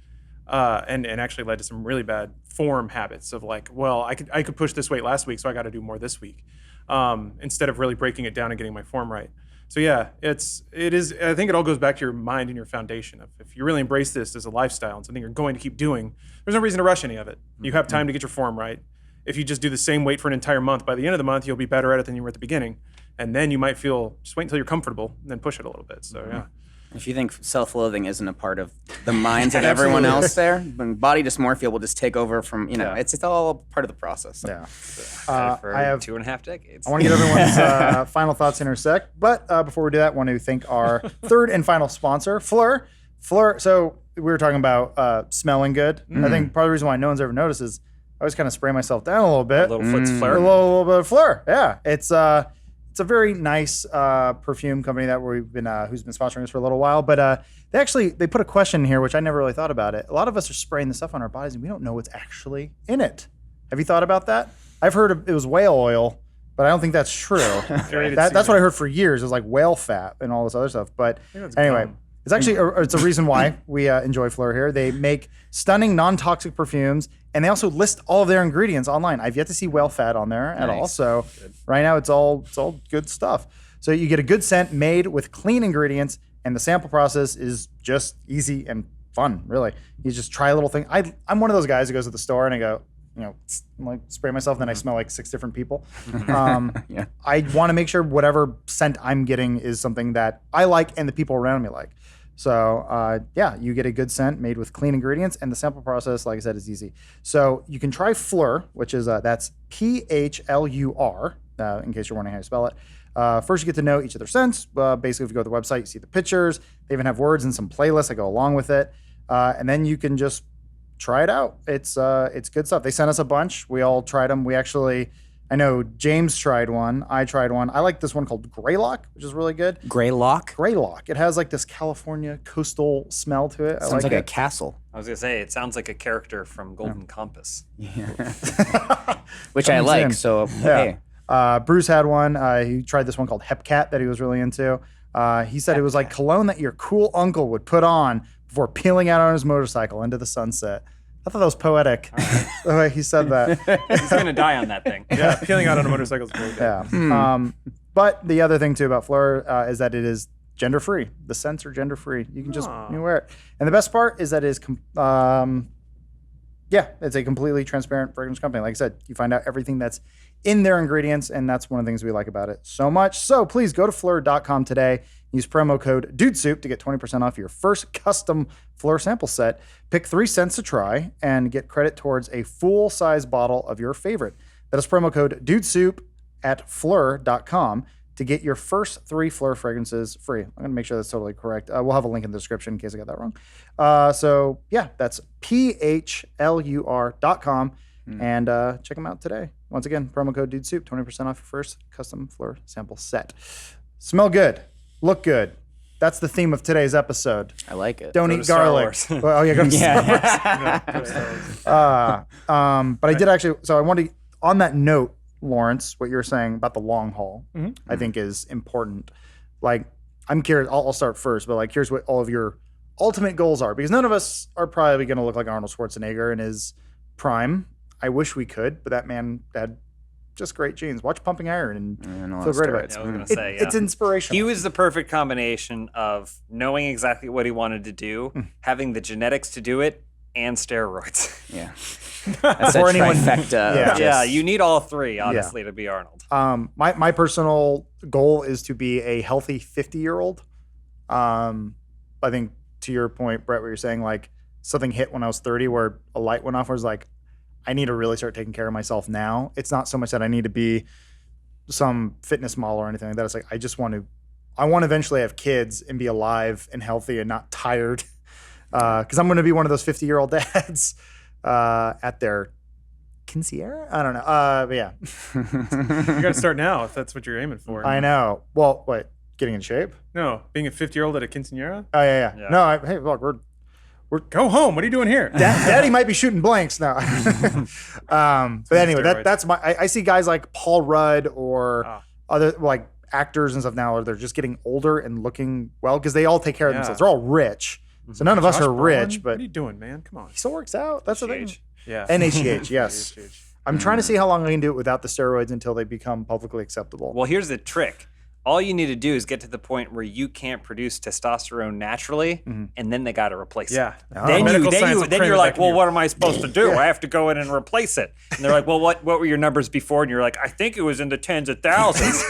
and actually led to some really bad form habits of like, well, I could push this weight last week, so I got to do more this week, instead of really breaking it down and getting my form right. So yeah, it is. I think it all goes back to your mind and your foundation. If you really embrace this as a lifestyle and something you're going to keep doing, there's no reason to rush any of it. You have time to get your form right. If you just do the same weight for an entire month, by the end of the month, you'll be better at it than you were at the beginning. And then you might just wait until you're comfortable and then push it a little bit. So yeah. If you think self-loathing isn't a part of the minds of everyone else there, then body dysmorphia will just take over from, it's all part of the process. Yeah. For I have 2.5 decades. I want to get everyone's final thoughts in a sec. But before we do that, I want to thank our third and final sponsor, Fleur. Fleur, so we were talking about smelling good. I think part of the reason why no one's ever noticed is I always kind of spray myself down a little bit. A little foot's Fleur. A little bit of Fleur, yeah. It's a very nice perfume company that we've been who's been sponsoring us for a little while. But they put a question in here, which I never really thought about it. A lot of us are spraying this stuff on our bodies, and we don't know what's actually in it. Have you thought about that? I've heard it was whale oil, but I don't think that's true. That's what I heard for years. It was like whale fat and all this other stuff. But anyway. gum. It's actually it's a reason why we enjoy Fleur here. They make stunning non-toxic perfumes, and they also list all of their ingredients online. I've yet to see whale fat on there at all. So right now it's all good stuff. So you get a good scent made with clean ingredients, and the sample process is just easy and fun. Really, you just try a little thing. I'm one of those guys who goes to the store and I go, I'm like spray myself, and then I smell like 6 different people. I want to make sure whatever scent I'm getting is something that I like and the people around me like. So you get a good scent made with clean ingredients, and the sample process, like I said, is easy. So you can try Fleur, which is that's PHLUR, in case you're wondering how you spell it. First, you get to know each of their scents. Basically, if you go to the website, you see the pictures. They even have words and some playlists that go along with it, and then you can just try it out. It's good stuff. They sent us a bunch. We all tried them. I know James tried one. I tried one. I like this one called Greylock, which is really good. Greylock? Greylock. It has like this California coastal smell to it. Sounds like a castle. I was going to say, it sounds like a character from Golden Compass. Which I like, so hey. Bruce had one. He tried this one called Hepcat that he was really into. He said it was like cologne that your cool uncle would put on before peeling out on his motorcycle into the sunset. I thought that was poetic, the way he said that. He's going to die on that thing. Yeah, peeling out on a motorcycle is very good. Yeah. But the other thing, too, about Fleur is that it is gender-free. The scents are gender-free. You can just wear it. And the best part is that it's a completely transparent fragrance company. Like I said, you find out everything that's in their ingredients, and that's one of the things we like about it so much. So please go to Fleur.com today. Use promo code DUDESOUP to get 20% off your first custom Fleur sample set. Pick 3 scents to try and get credit towards a full-size bottle of your favorite. That is promo code DUDESOUP at Fleur.com to get your first 3 Fleur fragrances free. I'm going to make sure that's totally correct. We'll have a link in the description in case I got that wrong. That's PHLUR.com. And check them out today. Once again, promo code DUDESOUP, 20% off your first custom Fleur sample set. Smell good. Look good. That's the theme of today's episode. I like it. Don't eat garlic. Well, go to Star Wars. But I did actually, so I wanted to, on that note, Lawrence, what you're saying about the long haul, I think is important. Like, I'm curious, I'll start first, but like, here's what all of your ultimate goals are, because none of us are probably going to look like Arnold Schwarzenegger in his prime. I wish we could, but that man had just great genes. Watch Pumping Iron and feel great about it. I was going to say, It's inspirational. He was the perfect combination of knowing exactly what he wanted to do, having the genetics to do it, and steroids. Yeah. That's a trifecta. Yeah, you need all 3, honestly, to be Arnold. My personal goal is to be a healthy 50-year-old. I think to your point, Brett, what you're saying, like something hit when I was 30 where a light went off where I was like, I need to really start taking care of myself now. It's not so much that I need to be some fitness model or anything like that. It's like, I want to eventually have kids and be alive and healthy and not tired. Because I'm going to be one of those 50-year-old dads at their quinceañera? I don't know. But yeah. You got to start now if that's what you're aiming for. I know. Well, wait. getting in shape. No, being a 50-year-old at a quinceañera. Oh yeah. Yeah. No, hey, look, Go home. What are you doing here? Daddy might be shooting blanks now. But anyway, Steroids. that's my. I see guys like Paul Rudd or other like actors and stuff now. They're just getting older and looking well because they all take care of themselves. They're all rich. So none of us Josh are rich, Brolin? but What are you doing, man? Come on. he still works out. That's the thing. Yeah. NHGH, yes. HGH. I'm trying to see how long I can do it without the steroids until they become publicly acceptable. Well, here's the trick. All you need to do is get to the point where you can't produce testosterone naturally, and then they got to replace Yeah. it. Then Medical science will then cram you're it like, back in well, you. what am I supposed to do? I have to go in and replace it. And they're like, well, what were your numbers before? And you're like, I think it was in the tens of thousands.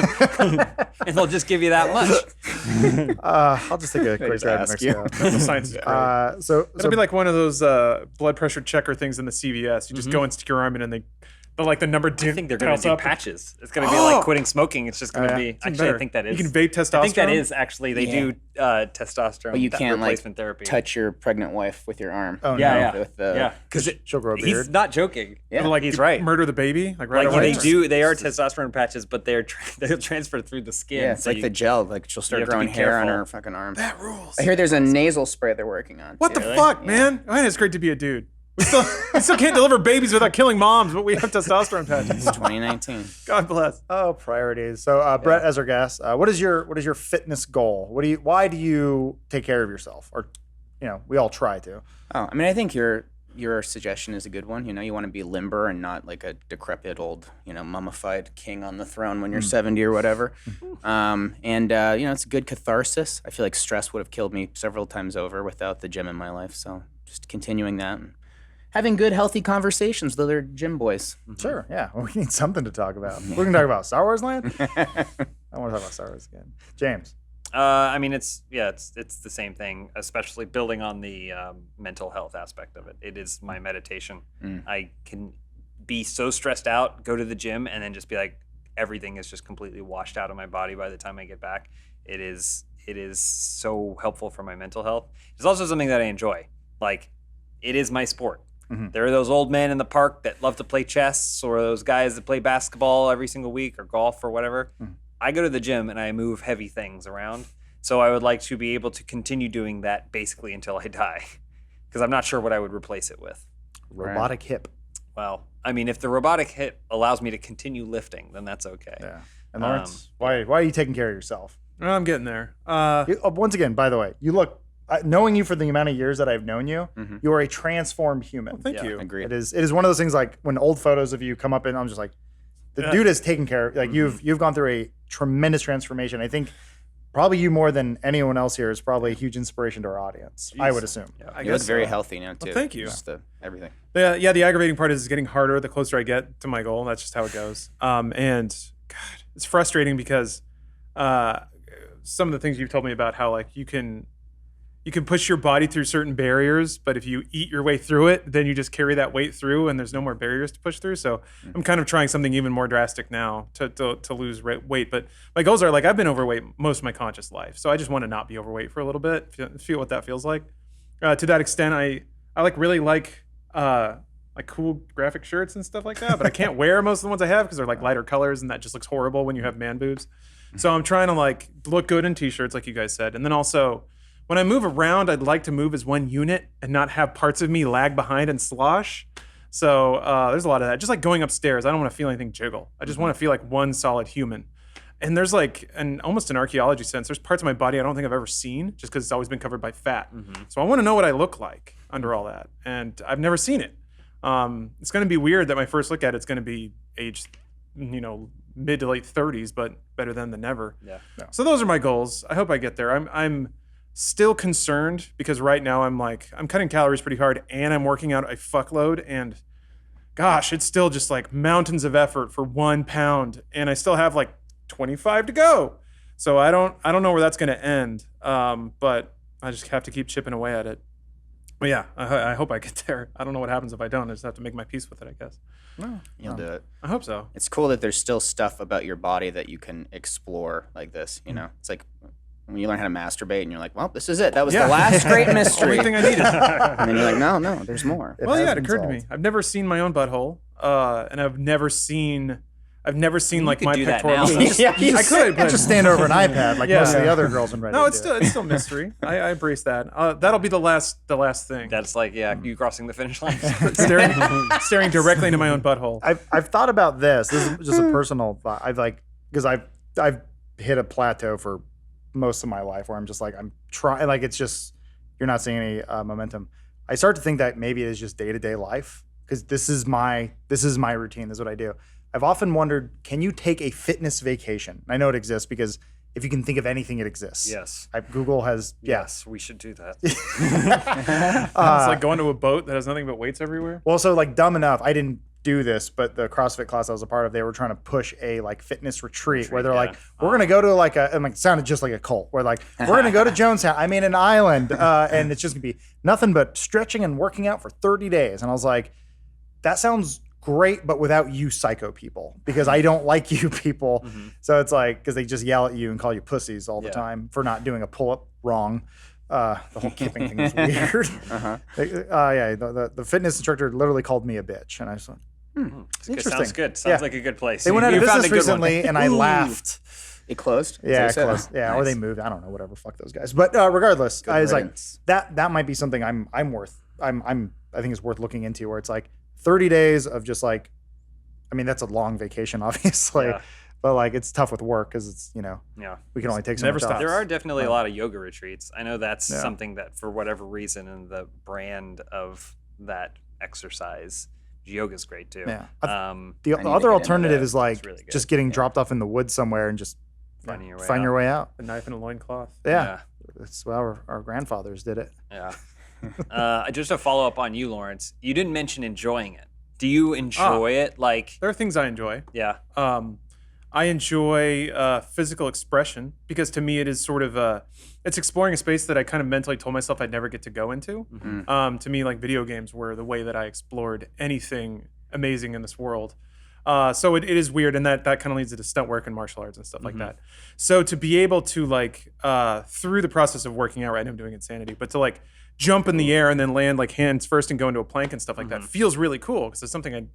And they'll just give you that much. I'll just take a quick just drive to ask you. Mexico. Medical science is great. So It'll be like one of those blood pressure checker things in the CVS. You just go and stick your arm in, and the number. I think they're going to do up. patches. It's going to be like quitting smoking. It's just going to be. Actually, better. I think that is. You can vape testosterone. I think that is actually. They do testosterone. But you can't like replacement therapy. touch your pregnant wife with your arm. Oh, Yeah, no. yeah, With the, yeah. Because she'll grow a he's beard. not joking. Yeah. Like he's you right. Murder the baby, like right Like away. they are testosterone patches, but they're transferred through the skin. Yeah, it's so like the gel. Like she'll start have to growing be hair on careful. her fucking arm. That rules. I hear there's a nasal spray they're working on. What too. the fuck, man? Man, it's great to be a dude. We still can't deliver babies without killing moms, but we have testosterone patches. It's 2019. God bless. Oh, priorities. So, Brett, as our guest, what is your fitness goal? Why do you take care of yourself? Or, we all try to. Oh, I mean, I think your suggestion is a good one. You want to be limber and not like a decrepit old, mummified king on the throne when you're 70 or whatever. It's a good catharsis. I feel like stress would have killed me several times over without the gym in my life. So just continuing that and having good, healthy conversations with other gym boys. Sure, yeah. Well, we need something to talk about. We're going to talk about Star Wars Land? I want to talk about Star Wars again. James. I mean, it's the same thing, especially building on the mental health aspect of it. It is my meditation. I can be so stressed out, go to the gym, and then just be like, everything is just completely washed out of my body by the time I get back. It is so helpful for my mental health. It's also something that I enjoy. Like, it is my sport. There are those old men in the park that love to play chess, or those guys that play basketball every single week, or golf, or whatever. I go to the gym and I move heavy things around. So I would like to be able to continue doing that basically until I die, because I'm not sure what I would replace it with. Robotic hip. Well, I mean, if the robotic hip allows me to continue lifting, then that's okay. Yeah. And Lawrence, why are you taking care of yourself? Well, I'm getting there. Once again, by the way, you look, knowing you for the amount of years that I've known you, you are a transformed human. Thank you. Agreed. It is one of those things like when old photos of you come up and I'm just like, the dude is taken care of. Like you've gone through a tremendous transformation. I think probably you more than anyone else here is probably a huge inspiration to our audience. I would assume. Yeah, I You look guess very so. healthy now, too. Well, thank you. Just everything. Yeah, the aggravating part is getting harder the closer I get to my goal. That's just how it goes. And God, it's frustrating because some of the things you've told me about how like you can push your body through certain barriers, but if you eat your way through it, then you just carry that weight through, and there's no more barriers to push through. So I'm kind of trying something even more drastic now to lose weight. But my goals are like I've been overweight most of my conscious life, so I just want to not be overweight for a little bit, feel what that feels like. To that extent, I really like cool graphic shirts and stuff like that, but I can't wear most of the ones I have because they're like lighter colors, and that just looks horrible when you have man boobs. So I'm trying to like look good in t-shirts, like you guys said, and then also, when I move around, I'd like to move as one unit and not have parts of me lag behind and slosh. So there's a lot of that. Just like going upstairs, I don't want to feel anything jiggle. I just want to feel like one solid human. And there's like almost an archaeology sense. There's parts of my body I don't think I've ever seen just because it's always been covered by fat. So I want to know what I look like under all that. And I've never seen it. It's going to be weird that my first look at it's going to be aged, mid to late 30s, but better than never. Yeah. So those are my goals. I hope I get there. I'm still concerned because right now I'm cutting calories pretty hard and I'm working out a fuckload, and gosh, it's still just like mountains of effort for 1 pound, and I still have like 25 to go. So I don't know where that's going to end, but I just have to keep chipping away at it. But yeah, I hope I get there. I don't know what happens if I don't. I just have to make my peace with it, I guess. You'll do it. I hope so. It's cool that there's still stuff about your body that you can explore like this, It's like when you learn how to masturbate and you're like, well, this is it. That was the last great mystery. Only thing I needed. And then you're like, no, there's more. Well, yeah, has it been occurred to me. solved. I've never seen my own butthole, and I've never seen I've never seen like could my do that pectoral now. muscles. I could, but Just stand over an iPad like Yeah. most of the other girls in Reddit. no, it's do. still mystery. I embrace that. That'll be the last thing. That's like, you crossing the finish line. staring directly into my own butthole. I've thought about this. This is just a personal thought. Because I've hit a plateau for most of my life where I'm just like I'm trying, like it's just you're not seeing any momentum. I start to think that maybe it is just day-to-day life because this is my routine. This is what I do. I've often wondered, can you take a fitness vacation? I know it exists because if you can think of anything, it exists. Yes. Google has Yes, we should do that. It's like going to a boat that has nothing but weights everywhere. Well, so like dumb enough, I didn't do this, but the CrossFit class I was a part of, they were trying to push a like fitness retreat where they're like, we're gonna go to like and like it sounded just like a cult. Where like we're gonna go to Jonestown. I mean an island, and it's just gonna be nothing but stretching and working out for 30 days. And I was like, that sounds great, but without you psycho people because I don't like you people. So it's like because they just yell at you and call you pussies all the time for not doing a pull up wrong. The whole kipping thing is weird. The fitness instructor literally called me a bitch, and I just went, interesting. Sounds good. Sounds like a good place. They went out of You found business a good one. recently, and I laughed. It closed. Yeah, Is that what you close. said? Yeah, or Nice. they moved. I don't know. Whatever. Fuck those guys. But regardless, I was riddance. like, that might be something I think it's worth looking into. Where it's like 30 days of just like, I mean, that's a long vacation, obviously, Yeah. but like it's tough with work because it's we can only take so Never much stop. off. There are definitely a lot of yoga retreats. I know that's Yeah. something that for whatever reason in the brand of that exercise, yoga's great too. Yeah. Um, The I need to other get into alternative that. is like It's really good. just getting dropped off in the woods somewhere and just Finding your way find out. your way out. A knife and a loincloth. Yeah, that's how our grandfathers did it. Yeah. Just a follow up on you, Lawrence. You didn't mention enjoying it. Do you enjoy it? Like, There are things I enjoy. yeah. I enjoy physical expression because to me it is sort of it's exploring a space that I kind of mentally told myself I'd never get to go into. To me, like video games were the way that I explored anything amazing in this world. So it is weird, and that kind of leads to stunt work and martial arts and stuff like that. So to be able to like through the process of working out, right now I'm doing Insanity, but to like jump in the air and then land like hands first and go into a plank and stuff like that feels really cool because it's something I'd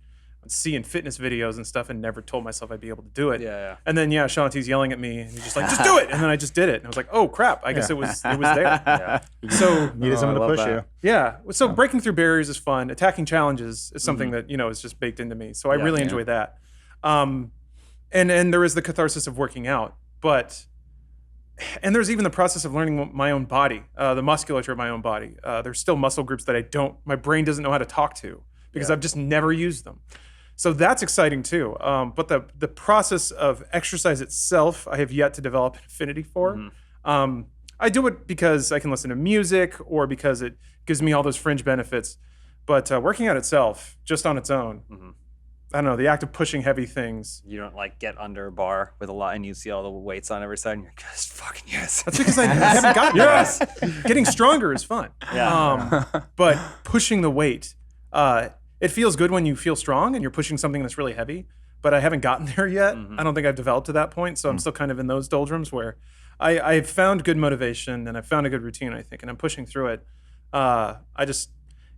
see in fitness videos and stuff and never told myself I'd be able to do it. Yeah. And then Shanti's yelling at me and he's just like, just do it. And then I just did it. And I was like, oh crap, I guess it was there. Yeah. So Needed someone to push you. yeah. So breaking through barriers is fun. Attacking challenges is something that, is just baked into me. So I really enjoy that. And there is the catharsis of working out, and there's even the process of learning my own body, the musculature of my own body. There's still muscle groups that my brain doesn't know how to talk to because I've just never used them. So that's exciting too. But the process of exercise itself, I have yet to develop an affinity for. I do it because I can listen to music or because it gives me all those fringe benefits. But working out itself, just on its own, I don't know, the act of pushing heavy things. You don't like get under a bar with a lot and you see all the weights on every side and you're just fucking yes. That's because I haven't gotten there. Getting stronger is fun. Yeah. But pushing the weight, it feels good when you feel strong and you're pushing something that's really heavy, but I haven't gotten there yet. I don't think I've developed to that point, so I'm still kind of in those doldrums where I've found good motivation and I've found a good routine, I think, and I'm pushing through it.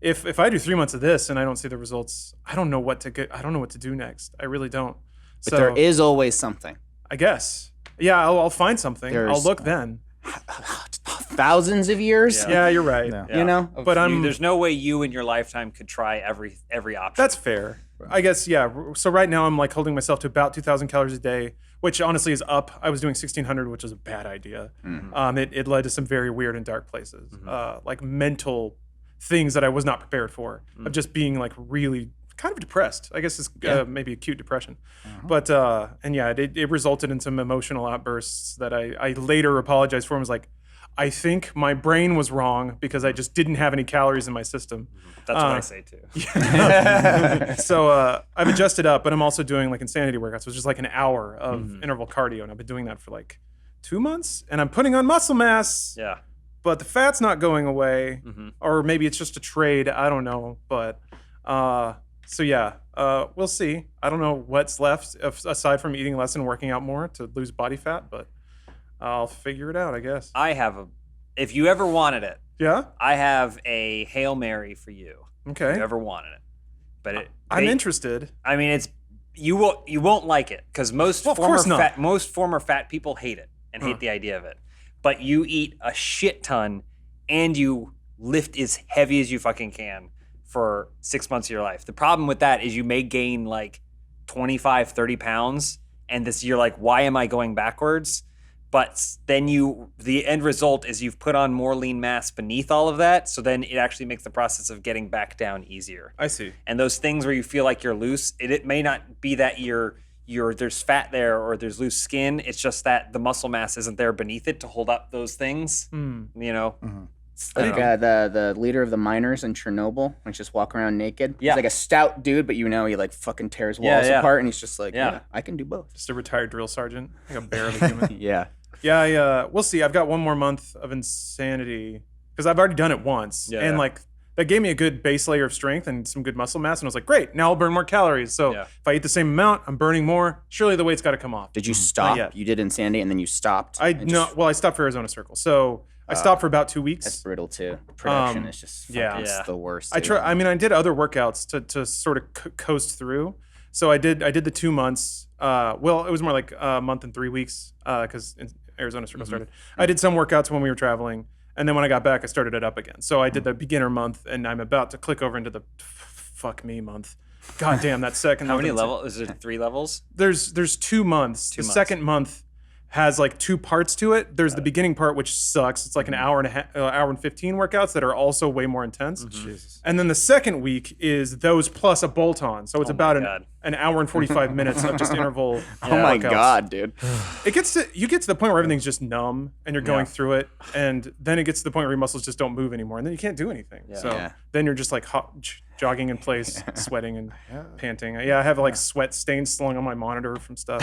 If I do 3 months of this and I don't see the results, I don't know what to do next. I really don't. But So there is always something. I guess. Yeah, I'll find something. I'll There's- look then. Thousands of years. Yeah, you're right. Yeah. You know. But there's no way you in your lifetime could try every option. That's fair. I guess, yeah. So right now I'm like holding myself to about 2,000 calories a day, which honestly is up. I was doing 1,600, which is a bad idea. It led to some very weird and dark places, like mental things that I was not prepared for, of just being like really kind of depressed. I guess it's maybe acute depression. But, it resulted in some emotional outbursts that I later apologized for and was like, I think my brain was wrong because I just didn't have any calories in my system. That's what I say too. So I've adjusted up, but I'm also doing like insanity workouts, which is like an hour of interval cardio, and I've been doing that for like 2 months, and I'm putting on muscle mass, Yeah. but the fat's not going away, or maybe it's just a trade. I don't know, but we'll see. I don't know what's left aside from eating less and working out more to lose body fat, but I'll figure it out, I guess. If you ever wanted it, Yeah. I have a Hail Mary for you. If Okay. you ever wanted it. But I'm interested. I mean, You won't like it because most course not. former fat people hate it and hate the idea of it. But you eat a shit ton and you lift as heavy as you fucking can for 6 months of your life. The problem with that is you may gain like 25, 30 pounds, and you're like, why am I going backwards? But then the end result is you've put on more lean mass beneath all of that. So then it actually makes the process of getting back down easier. I see. And those things where you feel like you're loose, it may not be that there's fat there or there's loose skin. It's just that the muscle mass isn't there beneath it to hold up those things. You know? Like the leader of the miners in Chernobyl, when he's just walking around naked. Yeah. He's like a stout dude, but he like fucking tears walls apart, and he's just like, yeah, I can do both. Just a retired drill sergeant, like a bear of a human. Yeah. Yeah, we'll see. I've got one more month of insanity because I've already done it once, and like that gave me a good base layer of strength and some good muscle mass, and I was like, great, now I'll burn more calories. So if I eat the same amount, I'm burning more. Surely the weight's got to come off. Did you stop? You did insanity, and then you stopped. I stopped for Arizona Circle, so I stopped for about 2 weeks. That's brutal too. Production is just it's the worst. I did other workouts to sort of coast through. So I did the 2 months. Well, it was more like a month and 3 weeks because Arizona Circle started. I did some workouts when we were traveling, and then when I got back, I started it up again. So I did the beginner month, and I'm about to click over into the fuck me month. God damn, that second. How many levels? Is it 3 levels? There's 2 months. The second month has like 2 parts to it. There's the beginning part, which sucks. It's like an hour and 15 workouts that are also way more intense. Jesus. And then the second week is those plus a bolt-on. So it's about an hour and 45 minutes of just interval. Oh my God, dude. You get to the point where everything's just numb and you're going through it, and then it gets to the point where your muscles just don't move anymore, and then you can't do anything. So then you're just like jogging in place, sweating and panting. Yeah, I have like sweat stains still on my monitor from stuff.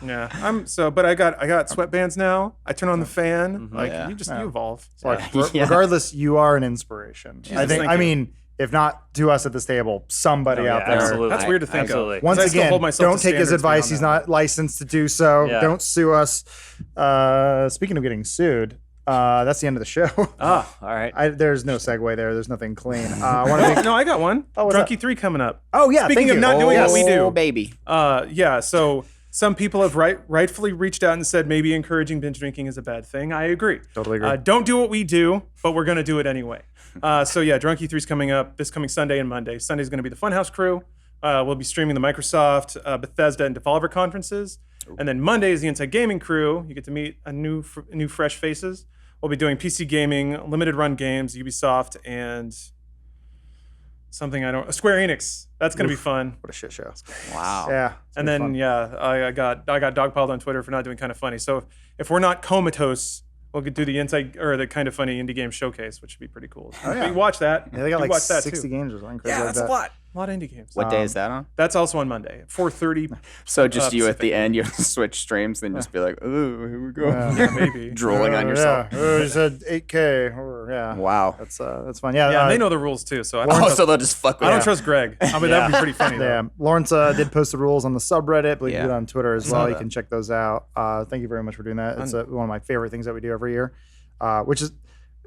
But I got sweatbands now. I turn on the fan. You evolve. Regardless, you are an inspiration. I think. I mean, if not to us at this table, somebody out there. Absolutely. That's weird to think of. Once again, don't take his advice. He's not licensed to do so. Don't sue us. Speaking of getting sued, that's the end of the show. Oh, all right. There's no segue there. There's nothing clean. No, I got one. Drunky 3 coming up. Oh yeah. Speaking of not doing what we do, oh baby. So some people have rightfully reached out and said maybe encouraging binge drinking is a bad thing. I agree. Totally agree. Don't do what we do, but we're going to do it anyway. Drunky 3's coming up this coming Sunday and Monday. Sunday's going to be the Funhaus crew. We'll be streaming the Microsoft, Bethesda, and Devolver conferences. And then Monday is the Inside Gaming crew. You get to meet a new fresh faces. We'll be doing PC gaming, limited run games, Ubisoft, and Square Enix. That's going to be fun. What a shit show. Wow. Yeah. And then I got dogpiled on Twitter for not doing Kind of Funny. So if we're not comatose, we'll do the the Kind of Funny indie game showcase, which should be pretty cool. Oh, yeah. You watch that. Yeah, they got like watch that 60 too. games or something crazy Yeah, like that's that. a lot of indie games. What day is that on? That's also on Monday, 4:30. So just you at the end, you have to switch streams, then just be like, "Oh, here we go." Yeah, maybe drooling on yourself. Yeah. You said 8K. Wow. That's fun. Yeah. Yeah, they know the rules too. So so they'll just fuck with I don't trust Greg. I mean, that'd be pretty funny. Yeah. Lawrence did post the rules on the subreddit, but you can do it on Twitter as well. You can check those out. Thank you very much for doing that. It's one of my favorite things that we do every year, which is.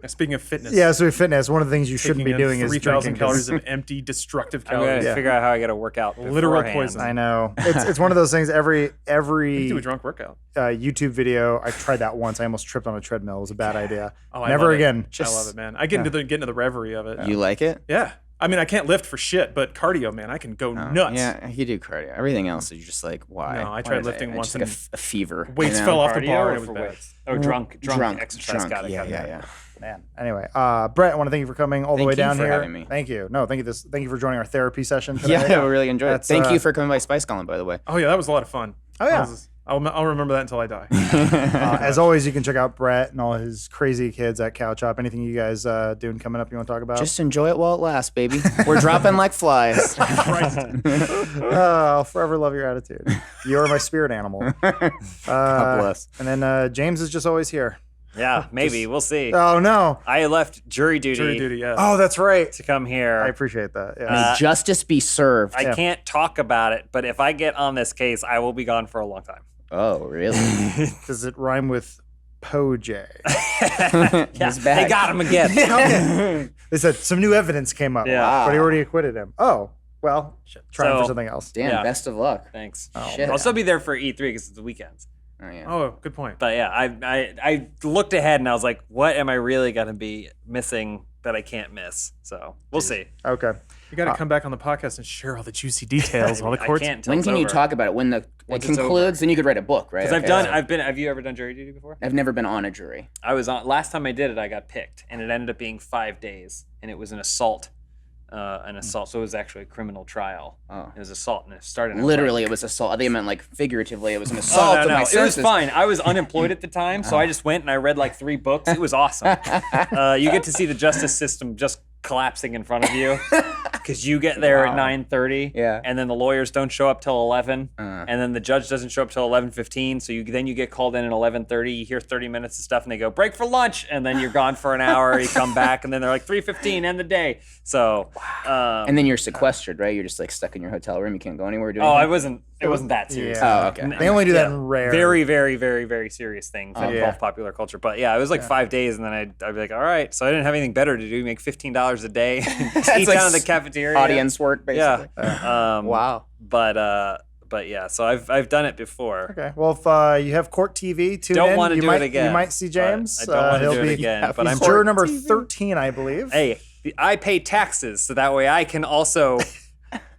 Speaking of fitness. Yeah, so fitness, one of the things you shouldn't be doing is 3,000 calories of empty, destructive I'm calories. gonna figure out how I got to work out. Literal beforehand. poison. I know. It's one of those things. Every do a drunk workout. YouTube video, I tried that once. I almost tripped on a treadmill. It was a bad idea. Oh, Never again. I love it, man. I get into the reverie of it. You like it? Yeah. I mean, I can't lift for shit, but cardio, man, I can go nuts. Yeah, you do cardio. Everything else is just like, why? No, I tried lifting once like a fever. Weights fell off the Cardio bar or and it was for bad. weights? Oh, drunk exercise. Got it. Yeah. Man. Anyway, Brett, I want to thank you for coming all the way down for here. having me. Thank you. No, thank you for joining our therapy session today. Yeah, we really enjoyed it. Thank you for coming by Spice Column, by the way. Oh yeah, that was a lot of fun. Oh yeah. I'll remember that until I die. As always, you can check out Brett and all his crazy kids at Couch Up. Anything you guys doing coming up you want to talk about? Just enjoy it while it lasts, baby. We're dropping like flies. I'll forever love your attitude. You're my spirit animal. God bless. And then James is just always here. Yeah, maybe. We'll see. Oh, no. I left jury duty Jury duty, yeah. Oh, that's right. to come here. I appreciate that. Yeah. May justice be served. I can't talk about it, but if I get on this case, I will be gone for a long time. Oh, really? Does it rhyme with Poj? Yeah, they got him again. They said some new evidence came up, Yeah. but he already acquitted him. Oh, well, trying for So- something else. Damn, Yeah. best of luck. Thanks. Shit. I'll still be there for E3 because it's the weekends. Oh, yeah. Oh, good point. But yeah, I looked ahead and I was like, what am I really going to be missing that I can't miss? So we'll see. Okay. You got to come back on the podcast and share all the juicy details, all the I courts. can't until When it's can you over. talk about it? When it Once it's concludes, then you could write a book, right? Because Okay. have you ever done jury duty before? I've never been on a jury. I was on, last time I did it, I got picked and it ended up being 5 days and it was an assault. So it was actually a criminal trial. Oh. It was assault and it started. Literally, it was assault. They meant like figuratively. It was an assault of my It was senses. fine. I was unemployed at the time, so I just went and I read like 3 books. It was awesome. You get to see the justice system just collapsing in front of you because you get there at 9:30, Yeah. and then the lawyers don't show up till 11, and then the judge doesn't show up till 11:15. So you get called in at 11:30. You hear 30 minutes of stuff, and they go break for lunch, and then you're gone for an hour. You come back, and then they're like 3:15, end the day. So, And then you're sequestered, right? You're just like stuck in your hotel room. You can't go anywhere. oh, I wasn't. It wasn't that serious. Yeah. Oh, okay. They only do that in rare. Very, very, very, very serious things that yeah. involve popular culture. But yeah, it was like 5 days, and then I'd be like, all right. So I didn't have anything better to do. Make $15 a day, eat like down in the cafeteria. Audience work, basically. Yeah. Wow. But yeah. So I've done it before. Okay. Well, if you have Court TV, tune Don't in. wanna You do might, it again, You might see but James. I don't want to he'll do it be again. But I'm juror number 13, I believe. Hey, I pay taxes, so that way I can also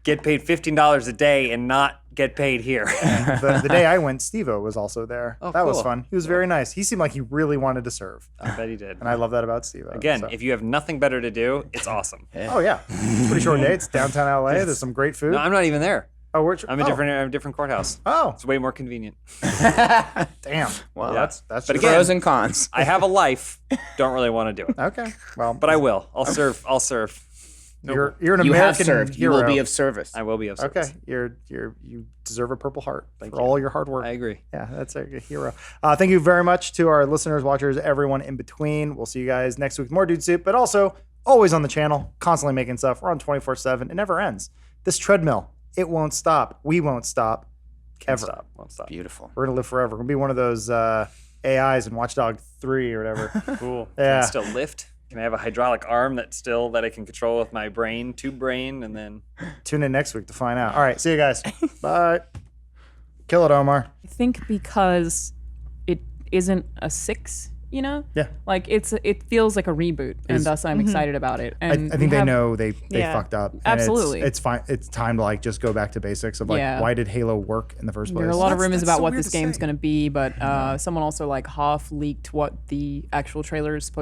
get paid $15 a day and not get paid here. The day I went, Steve-O was also there. Oh, that was cool. Fun. He was very nice. He seemed like he really wanted to serve. I bet he did. And I love that about Steve-O. Again, so. if you have nothing better to do, it's awesome. Oh, yeah. Pretty short day. It's downtown LA. There's some great food. No, I'm not even there. Oh, I'm a different courthouse. Oh, It's way more convenient. damn. Well, Yeah. that's But just again- Pros and cons. I have a life. Don't really want to do it, okay. Well, but I will. I'll serve. you're an You have American served. You hero. will be of service. I will be of service. Okay, you deserve a Purple Heart for you. all your hard work. I agree. Yeah, that's a hero. Thank you very much to our listeners, watchers, everyone in between. We'll see you guys next week with more Dude Soup, but also always on the channel, constantly making stuff. We're on 24/7. It never ends. This treadmill, it won't stop. We won't stop. Ever. Won't stop. Beautiful. We're gonna live forever. We're gonna be one of those AIs in Watch Dogs 3 or whatever. Cool. Yeah. Can I still lift? Can I have a hydraulic arm that I can control with my tube brain, and then Tune in next week to find out. All right, see you guys. Bye. Kill it, Omar. I think because it isn't a 6, you know? Yeah. Like it feels like a reboot, and thus I'm excited about it. And I think we they have- know they Yeah. fucked up. And Absolutely. It's fine. It's time to like just go back to basics of like Yeah. why did Halo work in the first place? There are a lot of rumors that's about so what weird this to game's say. going to be, but someone also like half leaked what the actual trailer is supposed